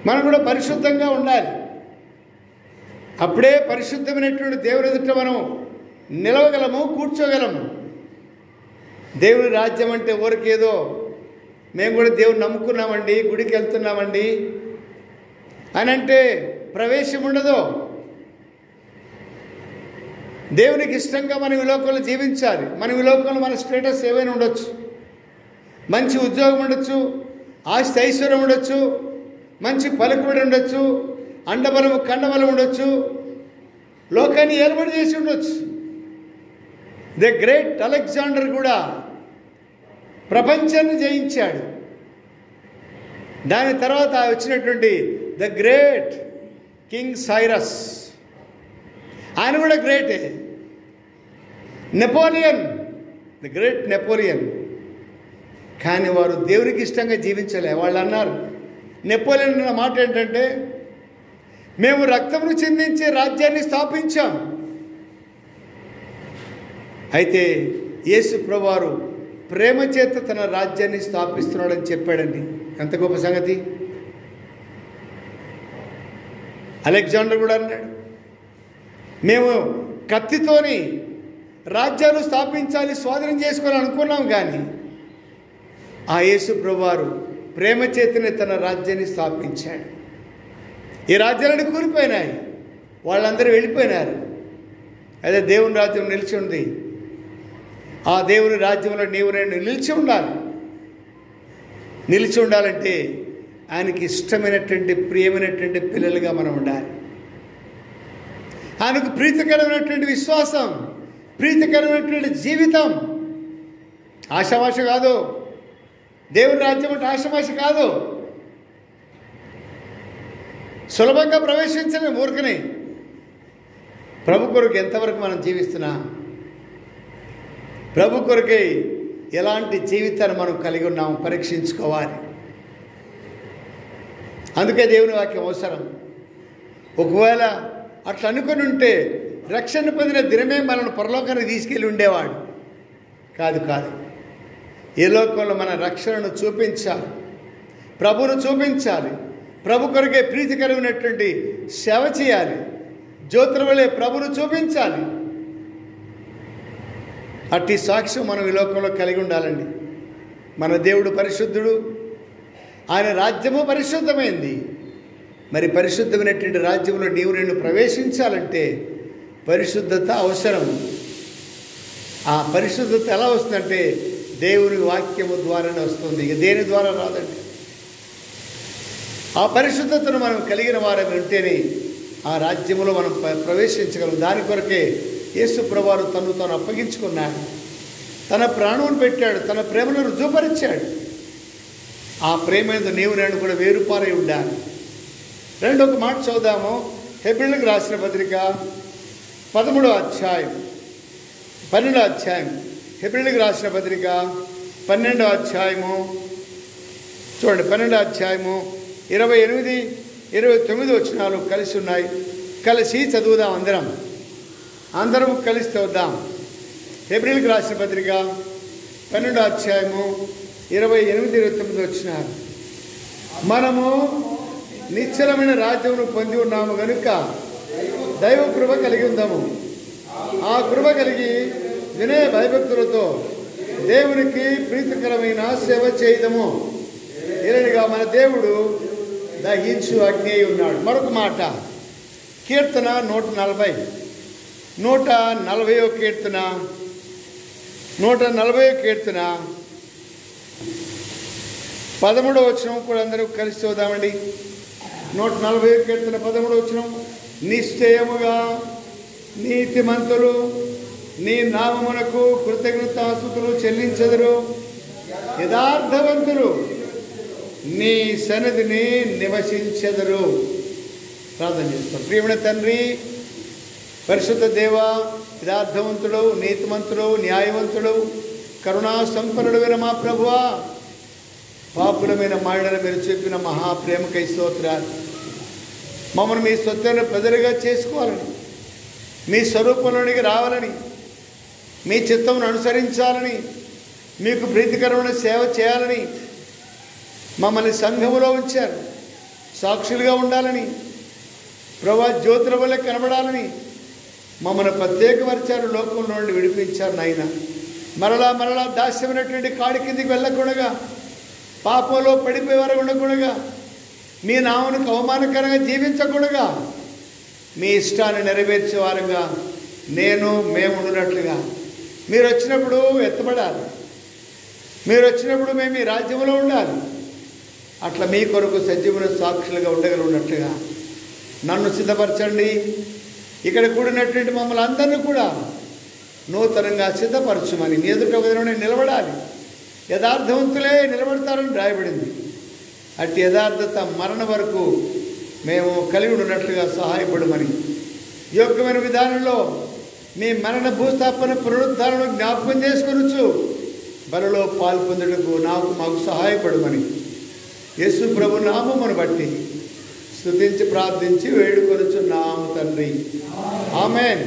మనం కూడా పరిశుద్ధంగా ఉండాలి. అప్పుడే పరిశుద్ధమైనటువంటి దేవుని ఎదుట మనం నిలవగలము, కూర్చోగలము. దేవుని రాజ్యం అంటే ఊరికేదో మేము కూడా దేవుని నమ్ముకున్నామండి, గుడికి వెళ్తున్నామండి అని అంటే ప్రవేశం ఉండదు. దేవునికి ఇష్టంగా మనం ఈ లోకంలో జీవించాలి. మనం ఈ లోకంలో మన స్టేటస్ ఏవైనా ఉండొచ్చు, మంచి ఉద్యోగం ఉండొచ్చు, ఆస్తి ఐశ్వర్యం ఉండొచ్చు, మంచి పలుకుబడి ఉండొచ్చు, అండబలము కండబలం ఉండొచ్చు, లోకాన్ని ఏర్పాటు చేసి ఉండొచ్చు. ద గ్రేట్ అలెగ్జాండర్ కూడా ప్రపంచాన్ని జయించాడు. దాని తర్వాత వచ్చినటువంటి ద గ్రేట్ కింగ్ సైరస్, ఆయన కూడా గ్రేటే. Napoleon, the great Napoleon. కానీ వారు దేవునికి ఇష్టంగా జీవించలే. వాళ్ళు అన్నారు, నెపోలియన్ అన్న మాట ఏంటంటే, మేము రక్తమును చిందించే రాజ్యాన్ని స్థాపించాం. అయితే యేసు ప్రభువారు ప్రేమ చేత తన రాజ్యాన్ని స్థాపిస్తున్నాడని చెప్పాడండి. ఎంత గొప్ప సంగతి. అలెగ్జాండర్ కూడా అన్నాడు, మేము కత్తితోని రాజ్యాలు స్థాపించాలి, స్వాధీనం చేసుకోవాలని అనుకున్నాం. కానీ ఆ యేసు ప్రభువారు ప్రేమ చేతనే తన రాజ్యాన్ని స్థాపించాడు. ఈ రాజ్యాలను కూలిపోయినాయి, వాళ్ళందరూ వెళ్ళిపోయినారు. అదే దేవుని రాజ్యం నిలిచి ఉంది. ఆ దేవుని రాజ్యంలో నీవు నేను నిలిచి ఉండాలి. నిలిచి ఉండాలంటే ఆయనకి ఇష్టమైనటువంటి ప్రియమైనటువంటి పిల్లలుగా మనం ఉండాలి. ఆయనకు ప్రీతికరమైనటువంటి విశ్వాసం, ప్రీతికరమైనటువంటి జీవితం. ఆషామాష కాదు. దేవుని రాజ్యం అంటే ఆషామాష కాదు. సులభంగా ప్రవేశించని ఊరికనే. ప్రభు కొరకు ఎంతవరకు మనం జీవిస్తున్నా, ప్రభు కొరకై ఎలాంటి జీవితాన్ని మనం కలిగి ఉన్నాము పరీక్షించుకోవాలి. అందుకే దేవుని వాక్యం అవసరం. ఒకవేళ అట్లా అనుకుని ఉంటే రక్షణ పొందిన దినమే మనల్ని పరలోకానికి తీసుకెళ్ళి ఉండేవాడు కాదు. ఈ లోకంలో మన రక్షణను చూపించాలి, ప్రభువును చూపించాలి, ప్రభు కొరకే ప్రీతికరమైనటువంటి సేవ చేయాలి, జ్యోతుల వలె ప్రభువును చూపించాలి. అట్టి సాక్ష్యం మనం ఈ లోకంలో కలిగి ఉండాలండి. మన దేవుడు పరిశుద్ధుడు, ఆయన రాజ్యము పరిశుద్ధమైంది. మరి పరిశుద్ధమైనటువంటి రాజ్యంలో నీవు నేను ప్రవేశించాలంటే పరిశుద్ధత అవసరం. ఆ పరిశుద్ధత ఎలా వస్తుందంటే దేవుని వాక్యము ద్వారానే వస్తుంది, ఇక దేని ద్వారా రాదండి. ఆ పరిశుద్ధతను మనం కలిగిన వారం ఉంటేనే ఆ రాజ్యములో మనం ప్రవేశించగలం. దాని కొరకే యేసు ప్రభువారు తను అప్పగించుకున్నాడు, తన ప్రాణమును పెట్టాడు, తన ప్రేమను రుజువుపరిచాడు. ఆ ప్రేమ మీద నీవు నేను కూడా వేరుపారై ఉండాలి. రెండొక మాట చదువుదాము. హెబ్రీయులకు రాసిన పత్రిక 12వ అధ్యాయం 12వ అధ్యాయం హెబ్రీయులకు రాసిన పత్రిక 12వ అధ్యాయము చూడండి. 12వ అధ్యాయము 28, 29 వచనాలు కలిసి ఉన్నాయి. కలిసి చదువుదాం. అందరం కలిసి చదువుదాం. హెబ్రీయులకు రాసిన పత్రిక 12వ అధ్యాయము 28, 29 వచనాలు. మనము నిశ్చలమైన రాజ్యమును పొంది ఉన్నాము కనుక దైవ కృప కలిగి ఉందాము. ఆ కృప కలిగి వినయ భయభక్తులతో దేవునికి ప్రీతికరమైన సేవ చేయదము. ఇలాగా మన దేవుడు దహించు అగ్ని ఉన్నాడు. మరొక మాట, కీర్తన 140 140వ కీర్తన 140వ కీర్తన 13వ వచనం కూడా అందరూ కలిసి చూద్దామండి. 140వ కీర్తన 13వ వచనం. నిశ్చయముగా నీతిమంతులు నీ నామమునకు కృతజ్ఞతాస్తుతులు చెల్లించెదరు, యథార్థవంతులు నీ సన్నిధిని నివసించెదరు. ప్రార్థన చేస్తాం. ప్రియమైన తండ్రి, పరిశుద్ధ దేవ, యథార్థవంతుడు, నీతిమంతుడు, న్యాయవంతుడు, కరుణా సంపన్నుడైన మా ప్రభువా, పాపులమైన మాయడలు మీరు చెప్పిన మహాప్రేమకై స్తోత్రాలు. మమ్మల్ని మీ సొత్తైన ప్రజలుగా చేసుకోవాలని, మీ స్వరూపంలోనికి రావాలని, మీ చిత్తమును అనుసరించాలని, మీకు ప్రీతికరమైన సేవ చేయాలని మమ్మల్ని సంఘములో ఉంచారు సాక్షులుగా ఉండాలని, ప్రభా జ్యోతుల వల్ల కనబడాలని మమ్మల్ని ప్రత్యేకపరిచారు, లోకంలో నుండి విడిపించారు నాయన. మరలా దాస్యమైనటువంటి కాడి కిందికి వెళ్ళకుండా, పాపంలో పడిపోయే వరకు ఉండకుండా, మీ నామమునకు అవమానకరంగా జీవించకూడగా, మీ ఇష్టాన్ని నెరవేర్చే వారుగా మేము ఉండినట్లుగా మీరు వచ్చినప్పుడు ఎత్తబడాలి, మీరు వచ్చినప్పుడు మేము ఈ రాజ్యంలో ఉండాలి. అట్లా మీ కొరకు సజీవుల సాక్షులుగా ఉండగలిగినట్లుగా నన్ను సిద్ధపరచండి. ఇక్కడ కూడినటువంటి మమ్మల్ని అందరినీ కూడా నూతనంగా సిద్ధపరచుమని, మీ ఎదుట ఒక దినం నిలబడాలి. యథార్థవంతులే నిలబడతారని రాయబడింది. అట్టి యథార్థత మరణ వరకు మేము కలిగి ఉన్నట్లుగా సహాయపడమని, యోగ్యమైన విధానంలో మీ మరణ భూస్థాపన పునరుద్ధారణను జ్ఞాపకం చేసుకొనొచ్చు బలలో పాల్పొందుటకు మాకు సహాయపడమని యేసు ప్రభు నామమును బట్టి స్తుతించి ప్రార్థించి వేడుకొనుచున్నాము తండ్రి, ఆమేన్.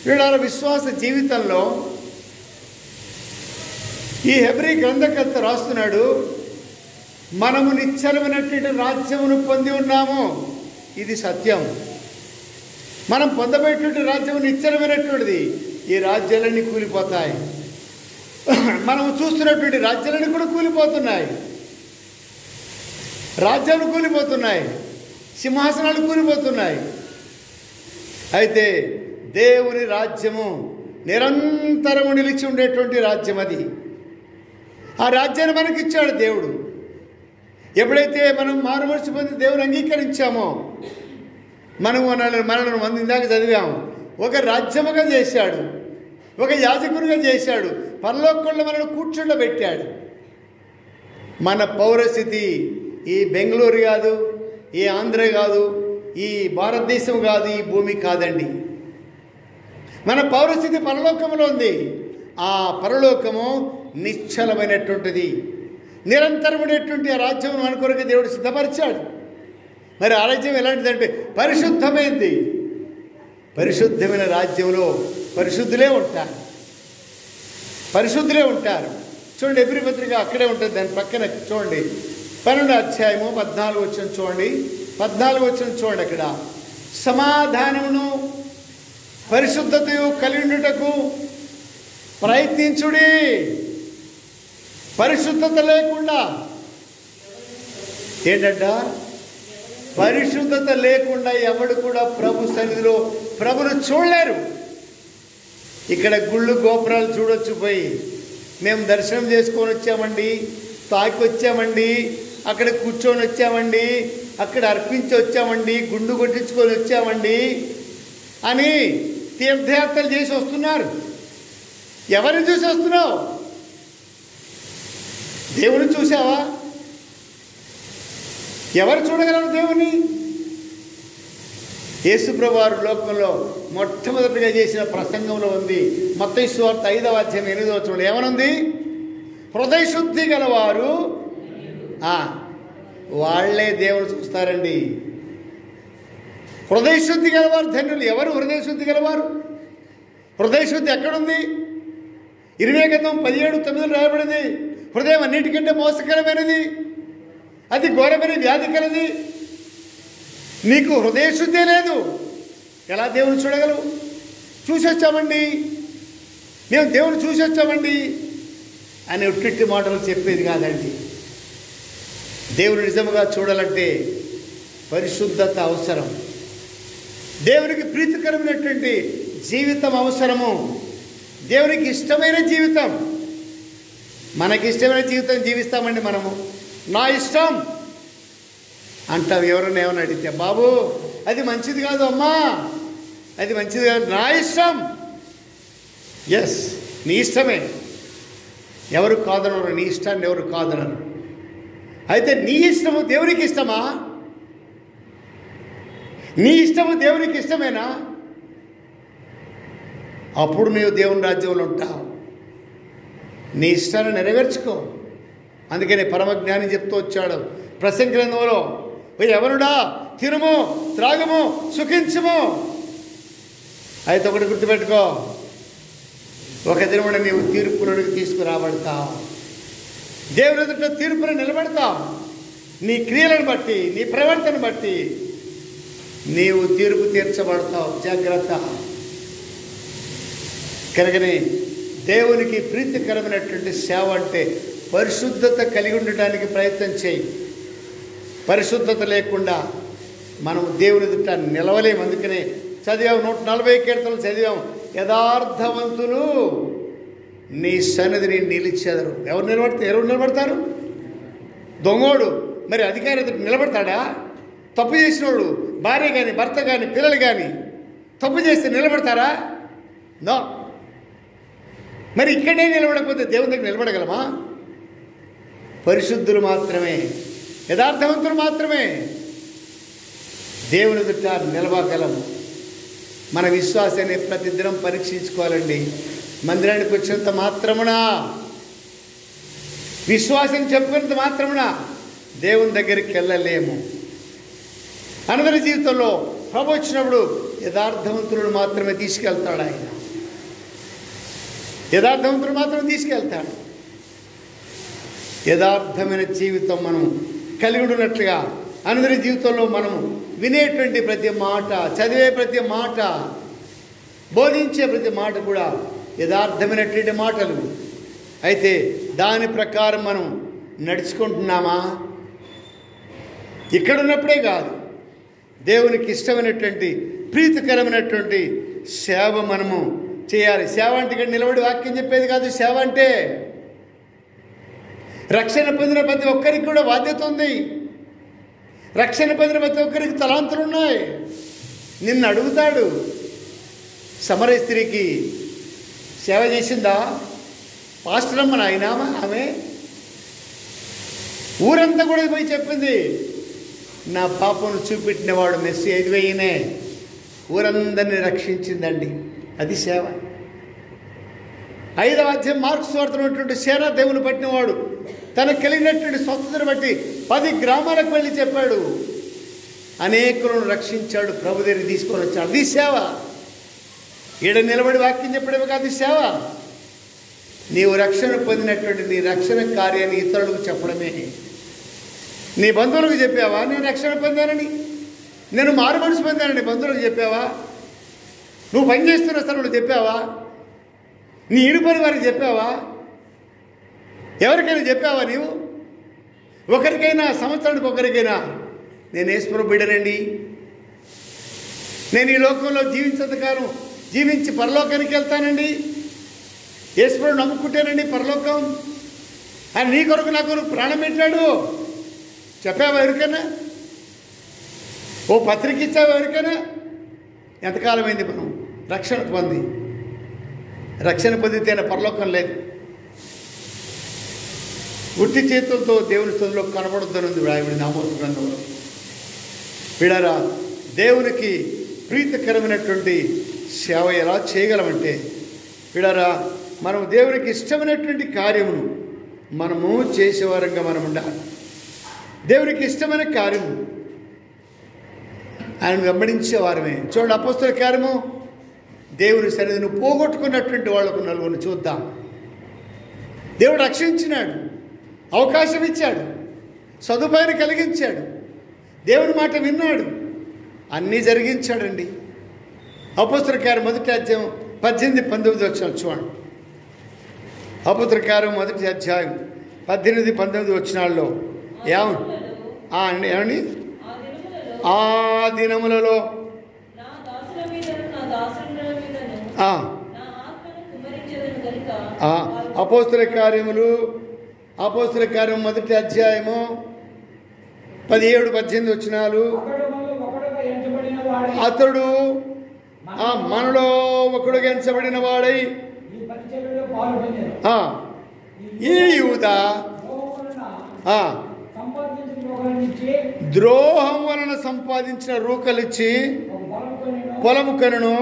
వీళ్ళ విశ్వాస జీవితంలో ఈ హెబ్రీ గ్రంథకర్త రాస్తున్నాడు, మనము నిశ్చలమైనటువంటి రాజ్యమును పొంది ఉన్నాము. ఇది సత్యం. మనం పొందబోయేటువంటి రాజ్యము నిశ్చలమైనటువంటిది. ఈ రాజ్యాలన్నీ కూలిపోతాయి. మనము చూస్తున్నటువంటి రాజ్యాలన్నీ కూడా కూలిపోతున్నాయి. రాజ్యాలు కూలిపోతున్నాయి, సింహాసనాలు కూలిపోతున్నాయి. అయితే దేవుని రాజ్యము నిరంతరము నిలిచి ఉండేటువంటి రాజ్యం అది. ఆ రాజ్యాన్ని మనకిచ్చాడు దేవుడు. ఎప్పుడైతే మనం మారుమనసు పొంది దేవుని అంగీకరించామో, మనలను మంది ఇందాక చదివాము, ఒక రాజ్యముగా చేశాడు, ఒక యాజకునిగా చేశాడు, పరలోకంలో మనల్ని కూర్చుండబెట్టాడు. మన పౌరస్థితి ఈ బెంగళూరు కాదు, ఈ ఆంధ్ర కాదు, ఈ భారతదేశం కాదు, ఈ భూమి కాదండి. మన పౌరస్థితి పరలోకంలో ఉంది. ఆ పరలోకము నిశ్చలమైనటువంటిది, నిరంతరమైనటువంటి ఆ రాజ్యం మన కొరకు దేవుడు సిద్ధపరిచాడు. మరి ఆ రాజ్యం ఎలాంటిదంటే పరిశుద్ధమైంది. పరిశుద్ధమైన రాజ్యంలో పరిశుద్ధులే ఉంటారు, పరిశుద్ధులే ఉంటారు. చూడండి, ఎబ్రీ పత్రిక అక్కడే ఉంటుంది, దాని పక్కన చూడండి 12వ అధ్యాయము 14వ వచనం చూడండి. 14వ వచనం చూడండి. అక్కడ సమాధానమును పరిశుద్ధతయు కలిగి ఉండుటకు ప్రయత్నించుడి. పరిశుద్ధత లేకుండా ఏంటంట, పరిశుద్ధత లేకుండా ఎవడు కూడా ప్రభు సన్నిధిలో ప్రభును చూడలేరు. ఇక్కడ గుళ్ళు గోపురాలు చూడొచ్చు, పోయి మేము దర్శనం చేసుకొని వచ్చామండి, తాకి వచ్చామండి, అక్కడ కూర్చొని వచ్చామండి, అక్కడ అర్పించి వచ్చామండి, గుండు కొట్టించుకొని వచ్చామండి అని తీర్థయాత్రలు చేసి వస్తున్నారు. ఎవరిని చూసి వస్తున్నావు? దేవుని చూసావా? ఎవరు చూడగలరు దేవుని? యేసుప్రభువారు లోకంలో మొట్టమొదటిగా చేసిన ప్రసంగంలో ఉంది, మత్తయి సువార్త 5వ అధ్యాయం 8వ వచనంలో ఏమనుంది? హృదయ శుద్ధి గలవారు వాళ్ళే దేవుని చూస్తారండి. హృదయ శుద్ధి గలవారు ధన్యులు. ఎవరు హృదయ శుద్ధి గలవారు? హృదయ శుద్ధి ఎక్కడుంది? 17:9 రాయబడింది. హృదయం అన్నిటికంటే మోసకరమైనది, అది ఘోరమైన వ్యాధి కలది. నీకు హృదయ శుద్ధే లేదు, ఎలా దేవుని చూడగలవు? చూసొచ్చామండి, మేము దేవుని చూసొచ్చామండి అని ఉట్టిట్టి మాటలు చెప్పేది కాదండి. దేవుని నిజముగా చూడాలంటే పరిశుద్ధత అవసరం. దేవునికి ప్రీతికరమైనటువంటి జీవితం అవసరము. దేవునికి ఇష్టమైన జీవితం. మనకి ఇష్టమైన జీవితం జీవిస్తామండి మనము. నా ఇష్టం అంటాం. ఎవరన్నా ఏమన్నా అడిగితే, బాబు అది మంచిది కాదు, అమ్మా అది మంచిది కాదు, నా ఇష్టం. ఎస్, నీ ఇష్టమే, ఎవరు కాదనరు, నీ ఇష్టాన్ని ఎవరు కాదనరు. అయితే నీ ఇష్టము దేవునికి ఇష్టమా? నీ ఇష్టము దేవునికి ఇష్టమేనా? అప్పుడు నీవు దేవుని రాజ్యంలో ఉంటావు. నీ ఇష్టాన్ని నెరవేర్చుకో. అందుకని పరమజ్ఞాని చెప్తూ వచ్చాడు ప్రసంగ గ్రంథంలో, ఎవరుడా తినుము త్రాగము సుఖించుము. అయితే ఒకటి గుర్తుపెట్టుకో, ఒక దినమున నీవు తీర్పులోనికి తీసుకురాబడతావు. దేవుని ఎదుట తీర్పును నిలబడతావు. నీ క్రియలను బట్టి, నీ ప్రవర్తన బట్టి నీవు తీర్పు తీర్చబడతావు. జాగ్రత్త. కనుకనే దేవునికి ప్రీతికరమైనటువంటి సేవ అంటే పరిశుద్ధత కలిగి ఉండటానికి ప్రయత్నం చేయి. పరిశుద్ధత లేకుండా మనం దేవుని ఎదుట నిలవలేము. అందుకనే చదివాము, 140 కీర్తనలు చదివాము. యథార్థవంతులు నీ సన్నిధిని నిలిచెదరు. ఎవరు నిలబడతారు? దొంగోడు మరి అధికారి ఎదుట నిలబడతాడా? తప్పు చేసినోడు, భార్య కానీ, భర్త కానీ, పిల్లలు కానీ తప్పు చేస్తే నిలబడతారా? నో. మరి ఇక్కడే నిలబడకపోతే దేవుని దగ్గర నిలబడగలమా? పరిశుద్ధులు మాత్రమే, యథార్థవంతులు మాత్రమే దేవుని ఎదుట నిలవగలము. మన విశ్వాసాన్ని ప్రతిదినం పరీక్షించుకోవాలండి. మందిరానికి వచ్చినంత మాత్రమున, విశ్వాసం చెప్పుకున్నంత మాత్రమున దేవుని దగ్గరికి వెళ్ళలేము. అందరి జీవితంలో ప్రభు వచ్చినప్పుడు యథార్థవంతులను మాత్రమే తీసుకెళ్తాడు. ఆయన యథార్థవంతులు మాత్రమే తీసుకెళ్తాడు. యథార్థమైన జీవితం మనం కలిగి ఉన్నట్లుగా అందరి జీవితంలో మనం వినేటువంటి ప్రతి మాట, చదివే ప్రతి మాట, బోధించే ప్రతి మాట కూడా యథార్థమైనటువంటి మాటలు. అయితే దాని ప్రకారం మనం నడుచుకుంటున్నామా? ఇక్కడ ఉన్నప్పుడే కాదు, దేవునికి ఇష్టమైనటువంటి ప్రీతికరమైనటువంటి సేవ మనము చేయాలి. సేవ అంటే ఇక్కడ నిలబడి వాక్యం చెప్పేది కాదు. సేవ అంటే రక్షణ పొందిన ప్రతి ఒక్కరికి కూడా బాధ్యత ఉంది. రక్షణ పొందిన ప్రతి ఒక్కరికి తలాంతులు ఉన్నాయి. నిన్ను అడుగుతాడు, సమరయ స్త్రీకి సేవ చేసిందా పాస్టర్ అమ్మ నాయన? ఆమె ఊరంతా కూడా పోయి చెప్పింది, నా పాపను చూపెట్టినవాడు మెస్సీ 5,000నే ఊరందరినీ రక్షించిందండి. అది సేవ. 5వ అధ్యాయం మార్కు సువార్తలో ఉన్నటువంటి సేన దేవుని పట్టినవాడు తనకు కలిగినటువంటి స్వస్థతను బట్టి 10 గ్రామాలకు వెళ్ళి చెప్పాడు. అనేకులను రక్షించాడు, ప్రభు దగ్గరికి తీసుకొని వచ్చాడు. అది సేవ. ఈడ నిలబడి వాక్యం చెప్పడమే కాదు సేవ. నీవు రక్షణ పొందినటువంటి నీ రక్షణ కార్యాన్ని ఇతరులకు చెప్పడమే. నీ బంధువులకు చెప్పావా నేను రక్షణ పొందానని? నేను మారు మనసు పొందానని బంధువులకు చెప్పావా? నువ్వు పనిచేస్తున్న స్థలంలో చెప్పావా? నీ ఇరుపరి వారికి చెప్పావా? ఎవరికైనా చెప్పావా? నీవు ఒకరికైనా, సంవత్సరానికి ఒకరికైనా, నేను యేసుప్రభు బిడ్డనండి, నేను ఈ లోకంలో జీవించేంతకాలం జీవించి పరలోకానికి వెళ్తానండి, యేసుప్రభు నమ్ముకుంటేనండి పరలోకం అని నీ కొరకు నా కొరకు ప్రాణం పెట్టాడు చెప్పావా ఎవరికైనా? ఓ పత్రిక ఇచ్చావా ఎవరికైనా? ఎంతకాలమైంది మనం రక్షణ పొంది? రక్షణ పొందితేనే పరలోకం లేదు. ఉట్టి చేతులతో దేవుని స్థుతిలో కనబడుతున్నది వ్రాయబడింది ఆమోస్ గ్రంథంలో. వీడారా, దేవునికి ప్రీతికరమైనటువంటి సేవ ఎలా చేయగలమంటే, వీడారా, మనం దేవునికి ఇష్టమైనటువంటి కార్యమును మనము చేసేవారంగా మనం ఉండాలి. దేవునికి ఇష్టమైన కార్యము ఆయన వెంబడించేవారమే. చూడండి, అపొస్తలుల కార్యము దేవుని సన్నిధిని పోగొట్టుకున్నటువంటి వాళ్లకు నలుగురిని చూద్దాం. దేవుడు రక్షించినాడు, అవకాశం ఇచ్చాడు, సదుపాయాన్ని కలిగించాడు, దేవుని మాట విన్నాడు, అన్నీ జరిగించాడండి. అపొస్తలుల కార్యం 1వ అధ్యాయం 18-19 వచనాలు చూడండి. అపొస్తలుల కార్యం 1వ అధ్యాయం 18-19 వచనాల్లో ఏమండి? ఆ దినములలో అపొస్తలుల కార్యములు, అపొస్తలుల కార్యం 1వ అధ్యాయము 17-18 వచనాలు. అతడు మనలో ఒకడుగా ఎంచబడిన వాడై ఈ యూదా ద్రోహం వలన సంపాదించిన రూకలిచ్చి పొలము కొనెను.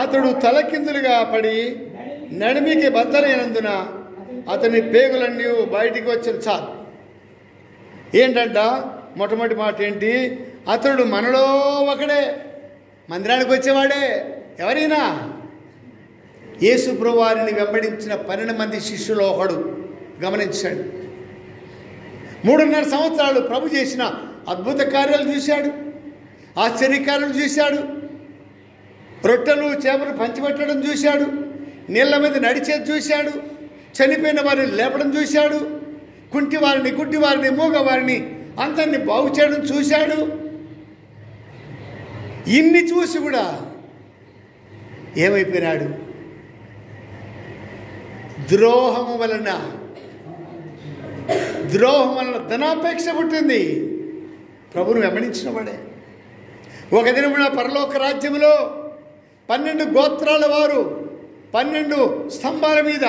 అతడు తలకిందులుగా పడి నడిమికి బద్దలైనందున అతని పేగులన్నీ బయటికి వచ్చిన. చాలు. ఏంటంట మొట్టమొదటి మాట ఏంటి? అతడు మనలో ఒకడే, మందిరానికి వచ్చేవాడే. ఎవరైనా యేసు ప్రభువారిని వెంబడించిన 12 మంది శిష్యులు ఒకడు. గమనించాడు. 3.5 సంవత్సరాలు ప్రభు చేసిన అద్భుత కార్యాలు చూశాడు, ఆశ్చర్యకార్యాలు చూశాడు, రొట్టెలు చేపలు పంచిపెట్టడం చూశాడు, నీళ్ళ మీద నడిచేది చూశాడు, చనిపోయిన వారిని లేపడం చూశాడు, కుంటి వారిని, గుడ్డి వారిని, మూగ వారిని అందరినీ బాగు చేయడం చూశాడు. ఇన్ని చూసి కూడా ఏమైపోయినాడు? ద్రోహము వలన ధనాపేక్ష పుట్టింది. ప్రభువును వెంబడించిన వాడే. ఒక దినమున పరలోక రాజ్యంలో 12 గోత్రాల వారు 12 స్తంభాల మీద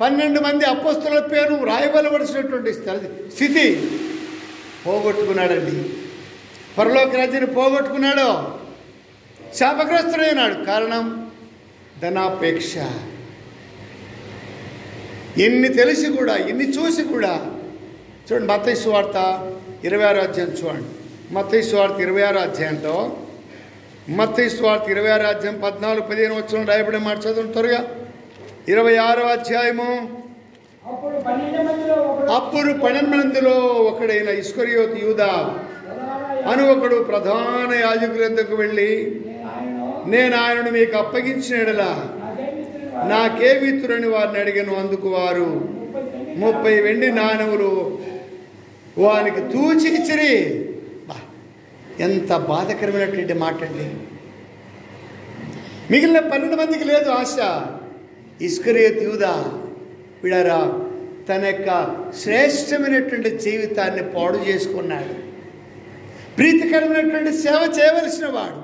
12 మంది అపోస్తలుల పేరు రాయబలవలసినటువంటి స్థితి పోగొట్టుకున్నాడండి. పరలోక రాజ్యాన్ని పోగొట్టుకున్నాడు, శాపగ్రస్తుడైనాడు. కారణం ధనాపేక్ష. ఎన్ని తెలిసి కూడా, ఎన్ని చూసి కూడా. చూడండి, మత్తయి సువార్త 26వ అధ్యాయం చూడండి. మత్తయి సువార్త 26వ అధ్యాయంలో, మత్తయి సువార్త 26వ అధ్యాయం 14-15 వచనం రాయబడిన మాట చదువు త్వరగా. 26వ అధ్యాయము. అప్పుడు 12 మందిలో ఒకడైన ఇస్కరియోతు యూదా అను ఒకడు ప్రధాన యాజకుల వద్దకు వెళ్ళి, నేను ఆయనను మీకు అప్పగించిన యెడల నాకేమిత్తురని వారిని అడిగాను. అందుకు వారు 30 వెండి నాణెములు వానికి తూచి ఇచ్చిరి. ఎంత బాధకరమైనటువంటి మాట అండి. మిగిలిన 12 మందికి లేదు ఆశ. ఇస్కరియోతు యూదా విడారా తన యొక్క శ్రేష్టమైనటువంటి జీవితాన్ని పాడు చేసుకున్నాడు. ప్రీతికరమైనటువంటి సేవ చేయవలసిన వాడు.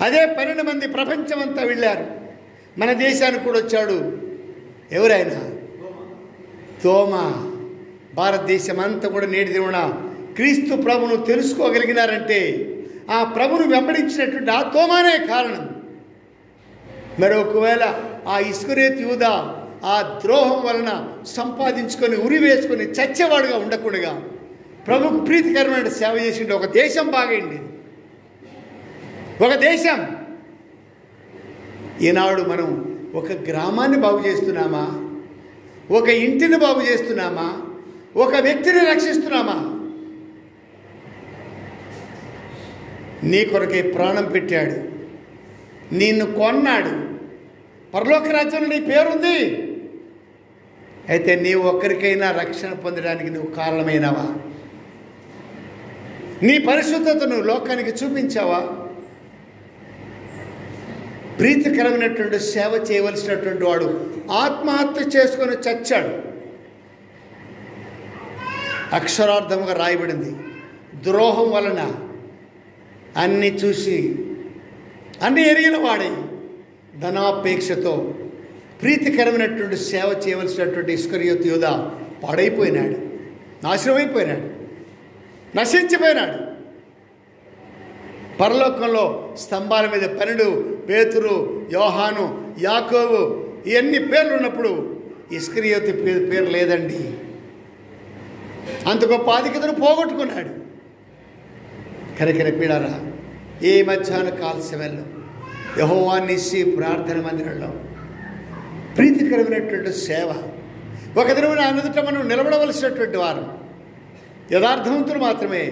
అదే 12 మంది ప్రపంచమంతా వెళ్ళారు. మన దేశానికి కూడా వచ్చాడు. ఎవరైనా? తోమా. భారతదేశం అంతా కూడా నేటి దినమున క్రీస్తు ప్రభును తెలుసుకోగలిగినారంటే ఆ ప్రభును వెంబడించినటువంటి ఆ తోమానే కారణం. మరి ఒకవేళ ఆ ఇస్కరియోతు యూదా ఆ ద్రోహం వలన సంపాదించుకొని ఉరి వేసుకొని చచ్చేవాడుగా ఉండకూడగా ప్రభుకు ప్రీతికరమైన సేవ చేసిండు. ఒక దేశం బాగైంది. ఒక దేశం. ఈనాడు మనం ఒక గ్రామాన్ని బాగు చేస్తున్నామా? ఒక ఇంటిని బాగు చేస్తున్నామా? ఒక వ్యక్తిని రక్షిస్తున్నామా? నీ కొరకే ప్రాణం పెట్టాడు, నిన్ను కొన్నాడు. పరలోక రాజ్యంలో నీ పేరుంది. అయితే నీవు ఒక్కరికైనా రక్షణ పొందడానికి నువ్వు కారణమైనవా? నీ పరిశుద్ధతను లోకానికి చూపించావా? ప్రీతికరమైనటువంటి సేవ చేయవలసినటువంటి వాడు ఆత్మహత్య చేసుకొని చచ్చాడు. అక్షరార్థముగా రాయబడింది. ద్రోహం వలన అన్నీ చూసి అన్నీ ఎరిగిన వాడై ధనాపేక్షతో ప్రీతికరమైనటువంటి సేవ చేయవలసినటువంటి ఇస్కరియోతు యూదా పాడైపోయినాడు, నాశనమైపోయినాడు, నశించిపోయినాడు. పరలోకంలో స్తంభాల మీద 12 పేతురు, యోహాను, యాకోబు ఇవన్నీ పేర్లు ఉన్నప్పుడు ఇస్కరియోతు పేరు లేదండి. అంత గొప్ప ఆధిక్యతను పోగొట్టుకున్నాడు. కరికర పీడారా, ఏ మధ్యాహ్న కాల సమయంలో యెహోవా నిస్సి ప్రార్థన మందిరంలో ప్రీతికరమైనటువంటి సేవ. ఒక దినమున అన్నదుట మనం నిలబడవలసినటువంటి వారు యథార్థవంతులు మాత్రమే.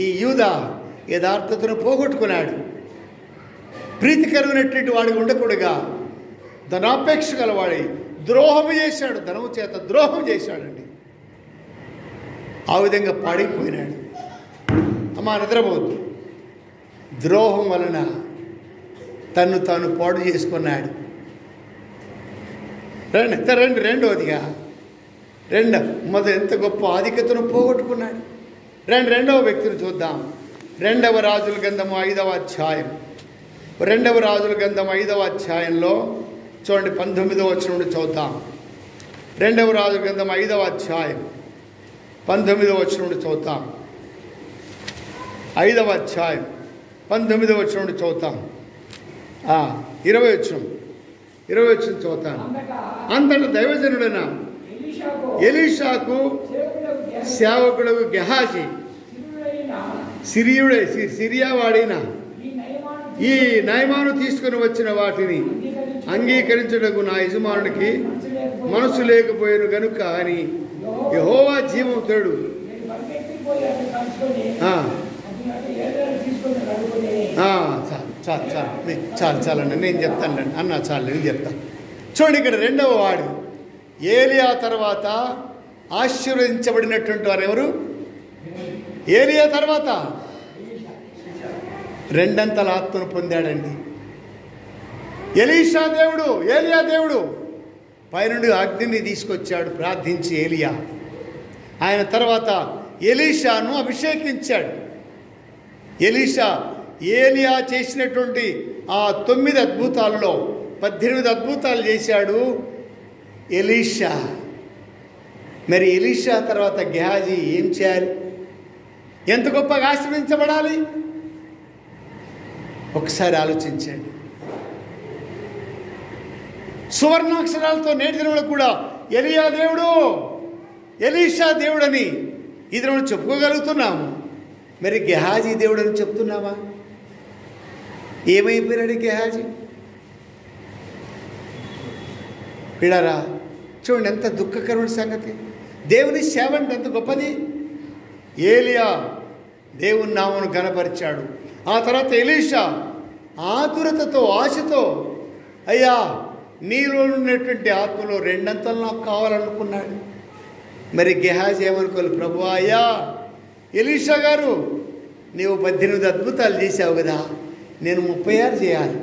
ఈ యూదా యథార్థతను పోగొట్టుకున్నాడు. ప్రీతికరమైనటువంటి వాడికి ఉండకూడగా ధనాపేక్ష గలవాడి ద్రోహము చేశాడు. ధనము చేత ద్రోహం చేశాడండి. ఆ విధంగా పాడైపోయినాడు. అమ్మా, నిద్రపోవద్దు. ద్రోహం వలన తన్ను తాను పాడు చేసుకున్నాడు. రెండవదిగా ఎంత గొప్ప ఆధిక్యతను పోగొట్టుకున్నాడు. రెండవ వ్యక్తిని చూద్దాం. 2వ రాజుల గ్రంథము 5వ అధ్యాయం. 2వ రాజుల గ్రంథం 5వ అధ్యాయంలో చూడండి, 19వ వచనం నుండి చదువుతాం. 2వ రాజుల గ్రంథం 5వ అధ్యాయం 19వ వచనం నుండి చదువుతాం. 5వ అధ్యాయం 19వ వచనం నుండి చదువుతాం. 20వ వచనం చదువుతాను. అంతటా దైవజనుడైన ఎలీషాకు సేవకుడు గెహాజీ సిరియావాడైన ఈ నయమాను తీసుకుని వచ్చిన వాటిని అంగీకరించుటకు నా యజమానుడికి మనసు లేకపోయాను గనుక అని యెహోవా జీవముతోడు. చాలండి, నేను చెప్తానండి అన్న, చాలు నేను చెప్తాను. చూడండి, ఇక్కడ రెండవ వాడు ఏలియా తర్వాత ఆశీర్వదించబడినటువంటి వారు ఎవరు? ఏలియా తర్వాత రెండంతల ఆత్మను పొందాడండి. ఎలీషా దేవుడు, ఏలియా దేవుడు పైనుండి అగ్నిని తీసుకొచ్చాడు ప్రార్థించి ఏలియా. ఆయన తర్వాత ఎలీషాను అభిషేకించాడు. ఎలీషా ఏలియా చేసినటువంటి ఆ 9 అద్భుతాల్లో 18 అద్భుతాలు చేశాడు ఎలీషా. మరి ఎలీషా తర్వాత గెహాజీ ఏం చేయాలి? ఎంత గొప్పగా ఆశీర్వదించబడాలి? ఒకసారి ఆలోచించండి. సువర్ణాక్షరాలతో నేటి దినంలో కూడా ఎలియా దేవుడు, ఎలీషా దేవుడని ఈ దినం చెప్పుకోగలుగుతున్నాము. మరి గెహాజీ దేవుడు అని చెప్తున్నావా? ఏమైపోయినాడు గెహాజీ? పిడారా, చూడండి ఎంత దుఃఖకరమైన సంగతి. దేవుని సేవ అంటే ఎంత గొప్పది. ఏలియా దేవుని నామమును గణపరిచాడు. ఆ తర్వాత ఎలీషా ఆతురతతో ఆశతో, అయ్యా నీలో ఉన్నటువంటి ఆత్మలో రెండంతలు నాకు కావాలనుకున్నాడు. మరి గెహాజీ ఏమనుకోవాలి? ప్రభు, అయ్యా ఎలీషా గారు నీవు 18 అద్భుతాలు చేశావు కదా, నేను 36 చేయాలి.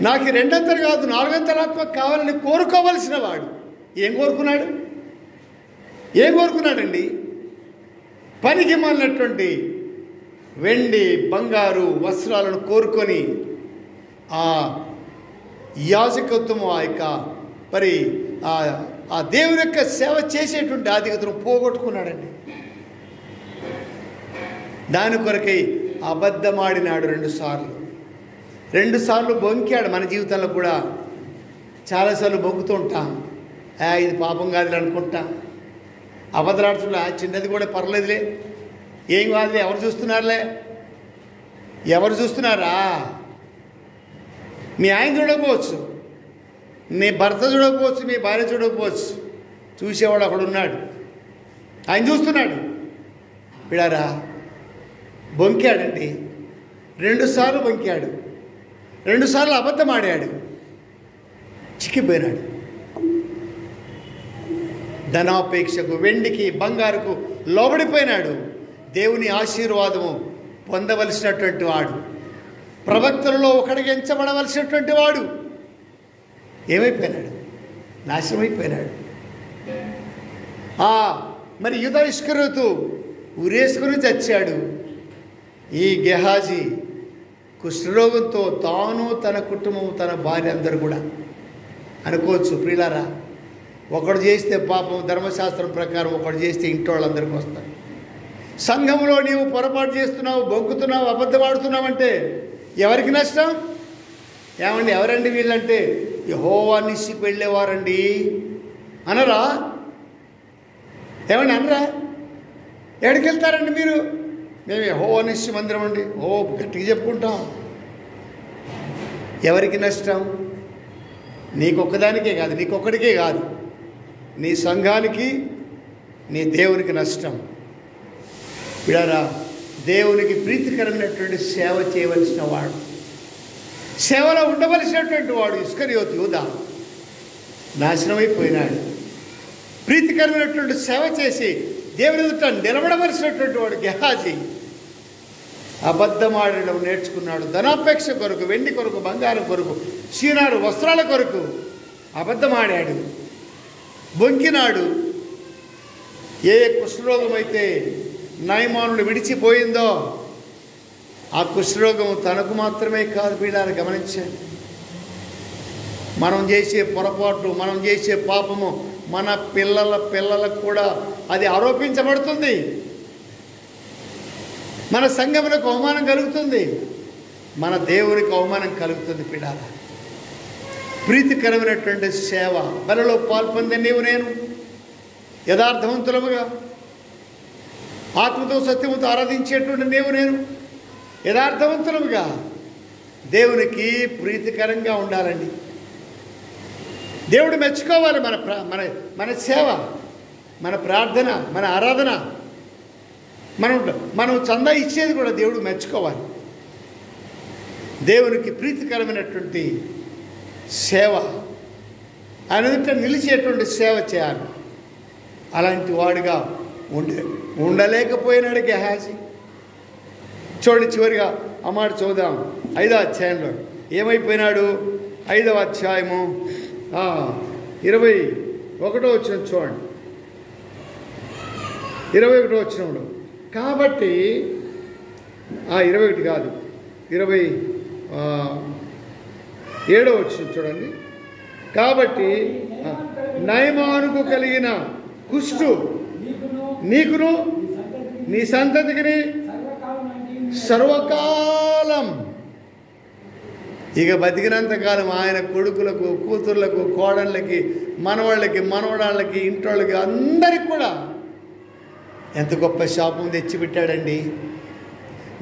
నాకు 2 కాదు 4 ఆత్మ కావాలని కోరుకోవలసిన వాడు ఏం కోరుకున్నాడు? ఏం కోరుకున్నాడండి? పనికి మాలినటువంటి వెండి బంగారు వస్త్రాలను కోరుకొని ఆ యాజకత్వం, ఆ యొక్క మరి ఆ దేవుని యొక్క సేవ చేసేటువంటి ఆధిక్యతను పోగొట్టుకున్నాడండి. దాని కొరకై అబద్ధమాడినాడు 2 సార్లు బొంకాడు. మన జీవితంలో కూడా చాలాసార్లు బొంకుతూ ఉంటాం. ఇది పాపం కాదులే అనుకుంటాం. అబద్ధలాడుతున్నా చిన్నది కూడా పర్లేదులే, ఏం కాదులే, ఎవరు చూస్తున్నారులే. ఎవరు చూస్తున్నారా? మీ ఆయన చూడకపోవచ్చు, నీ భర్త చూడకపోవచ్చు, మీ భార్య చూడకపోవచ్చు, చూసేవాడు అక్కడ ఉన్నాడు, ఆయన చూస్తున్నాడు. పిడారా, బొంకాడండి. 2 సార్లు బొంకాడు, 2 సార్లు అబద్ధం ఆడాడు, చిక్కిపోయినాడు. ధనాపేక్షకు, వెండికి, బంగారుకు లోబడిపోయినాడు. దేవుని ఆశీర్వాదము పొందవలసినటువంటి వాడు, ప్రవక్తలలో ఒకడికి ఎంచబడవలసినటువంటి వాడు ఏమైపోయినాడు? నాశనమైపోయినాడు. మరి యూదా ఇస్కరియోతు ఉరేసుకుని చచ్చాడు. ఈ గెహాజీ కుష్ఠరోగంతో తాను, తన కుటుంబం, తన భార్య అందరూ కూడా అనుకోవచ్చు. ప్రియులారా, ఒకడు చేస్తే పాపం ధర్మశాస్త్రం ప్రకారం ఒకడు చేస్తే ఇంటి వాళ్ళందరికీ వస్తారు. సంఘంలో నీవు పొరపాటు చేస్తున్నావు, బొంకుతున్నావు, అబద్ధమాడుతున్నావు అంటే ఎవరికి నష్టం? ఏమండి, ఎవరండి వీళ్ళంటే యెహోవా నిస్సికి వెళ్ళేవారండి అనరా? ఏమండి అనరా? ఎక్కడికి వెళ్తారండి మీరు? మేము యెహోవా నిస్సి మందిరం అండి, గట్టిగా చెప్పుకుంటాం. ఎవరికి నష్టం? నీకొక్కదానికే కాదు, నీకొక్కడికే కాదు, నీ సంఘానికి, నీ దేవునికి నష్టం. పిడారా, దేవునికి ప్రీతికరమైనటువంటి సేవ చేయవలసిన వాడు, సేవలో ఉండవలసినటువంటి వాడు ఇస్కరియోతు యూదా నాశనమైపోయినాడు. ప్రీతికరమైనటువంటి సేవ చేసి దేవుని ఎదుట నిలబడవలసినటువంటి వాడు గెహాజీ అబద్ధమాడడం నేర్చుకున్నాడు. ధనాపేక్ష కొరకు, వెండి కొరకు, బంగారం కొరకు, చీనారు వస్త్రాల కొరకు అబద్ధమాడాడు, బొంకినాడు. ఏ కుష్ఠరోగం అయితే నయమానుడు విడిచిపోయిందో ఆ కుష్ఠరోగం తనకు మాత్రమే కాదు. వీళ్ళని గమనించండి. మనం చేసే పొరపాటు, మనం చేసే పాపము మన పిల్లలకు కూడా అది ఆరోపించబడుతుంది. మన సంఘమునకు అవమానం కలుగుతుంది, మన దేవునికి అవమానం కలుగుతుంది. పిడాల ప్రీతికరమైనటువంటి సేవ బలలో పాల్పొందే నీవు నేను యథార్థవంతులముగా ఆత్మతో సత్యముతో ఆరాధించేటువంటి నీవు నేను యథార్థవంతులముగా దేవునికి ప్రీతికరంగా ఉండాలండి. దేవుడు మెచ్చుకోవాలి మన మన మన సేవ, మన ప్రార్థన, మన ఆరాధన. మనం చందా ఇచ్చేది కూడా దేవుడు మెచ్చుకోవాలి. దేవునికి ప్రీతికరమైనటువంటి సేవ, ఆయన ఎదుట నిలిచేటువంటి సేవ చేయాలి. అలాంటి వాడుగా ఉండలేకపోయినాడు గెహాజీ. చూడండి, చివరిగా ఆ మాట చూద్దాం. 5వ అధ్యాయంలో ఏమైపోయినాడు? 5వ అధ్యాయము 21వ వచనం చూడండి. 21వ వచనంలో, కాబట్టి 21 కాదు, 27వ వచనం చూడండి. కాబట్టి నయమానుకు కలిగిన కుష్టు నీకును నీ సంతతికి సర్వకాలం, ఇక బతికినంతకాలం ఆయన కొడుకులకు, కూతుర్లకు, కోడళ్ళకి, మనవాళ్ళకి, మనవడాళ్ళకి, ఇంటోళ్ళకి, అందరికి కూడా ఎంత గొప్ప శాపం తెచ్చిపెట్టాడండి.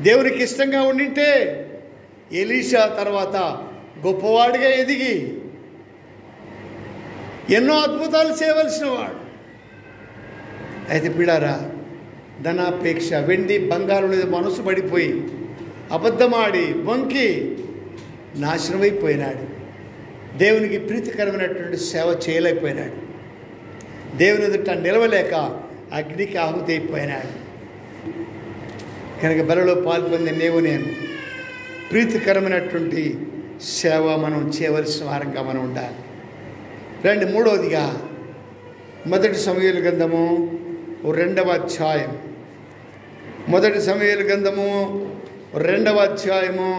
దేవునికి ఇష్టంగా ఉండింటే ఎలీషా తర్వాత గొప్పవాడిగా ఎదిగి ఎన్నో అద్భుతాలు చేయవలసిన వాడు. అయితే పిల్లారా, ధనాపేక్ష, వెండి బంగారం మీద మనసు పడిపోయి అబద్ధమాడి వంకి నాశనమైపోయినాడు. దేవునికి ప్రీతికరమైనటువంటి సేవ చేయలేకపోయినాడు. దేవుని ఎదుట నిలవలేక అగ్నికి ఆహుతి అయిపోయినాడు. కనుక బలలో పాల్పొంది నేను ప్రీతికరమైనటువంటి సేవ మనం చేయవలసిన వారంగా మనం ఉండాలి. రండి, 3వదిగా 1 సమూయేలు గ్రంథము 2వ అధ్యాయం. 1 సమూయేలు గ్రంథము 2వ అధ్యాయము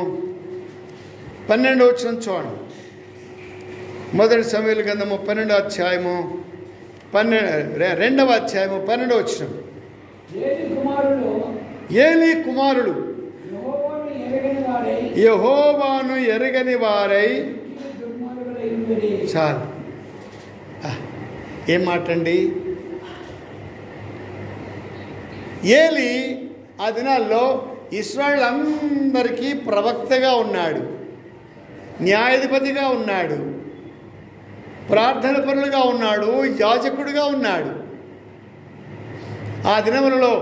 12వ వచనం చూడండి. 1 సమూయేలు గ్రంథము 12వ అధ్యాయము 2వ అధ్యాయము 12వ వచనం. ఏలీ కుమారులు యెహోవాను ఎరగని వారై, చాలు, ఏం మాటండి. ఏలీ ఆ దినాల్లో ఇశ్రాయేలు అందరికీ ప్రవక్తగా ఉన్నాడు, న్యాయాధిపతిగా ఉన్నాడు, ప్రార్థన పరులుగా ఉన్నాడు, యాజకుడుగా ఉన్నాడు. ఆ దినములలో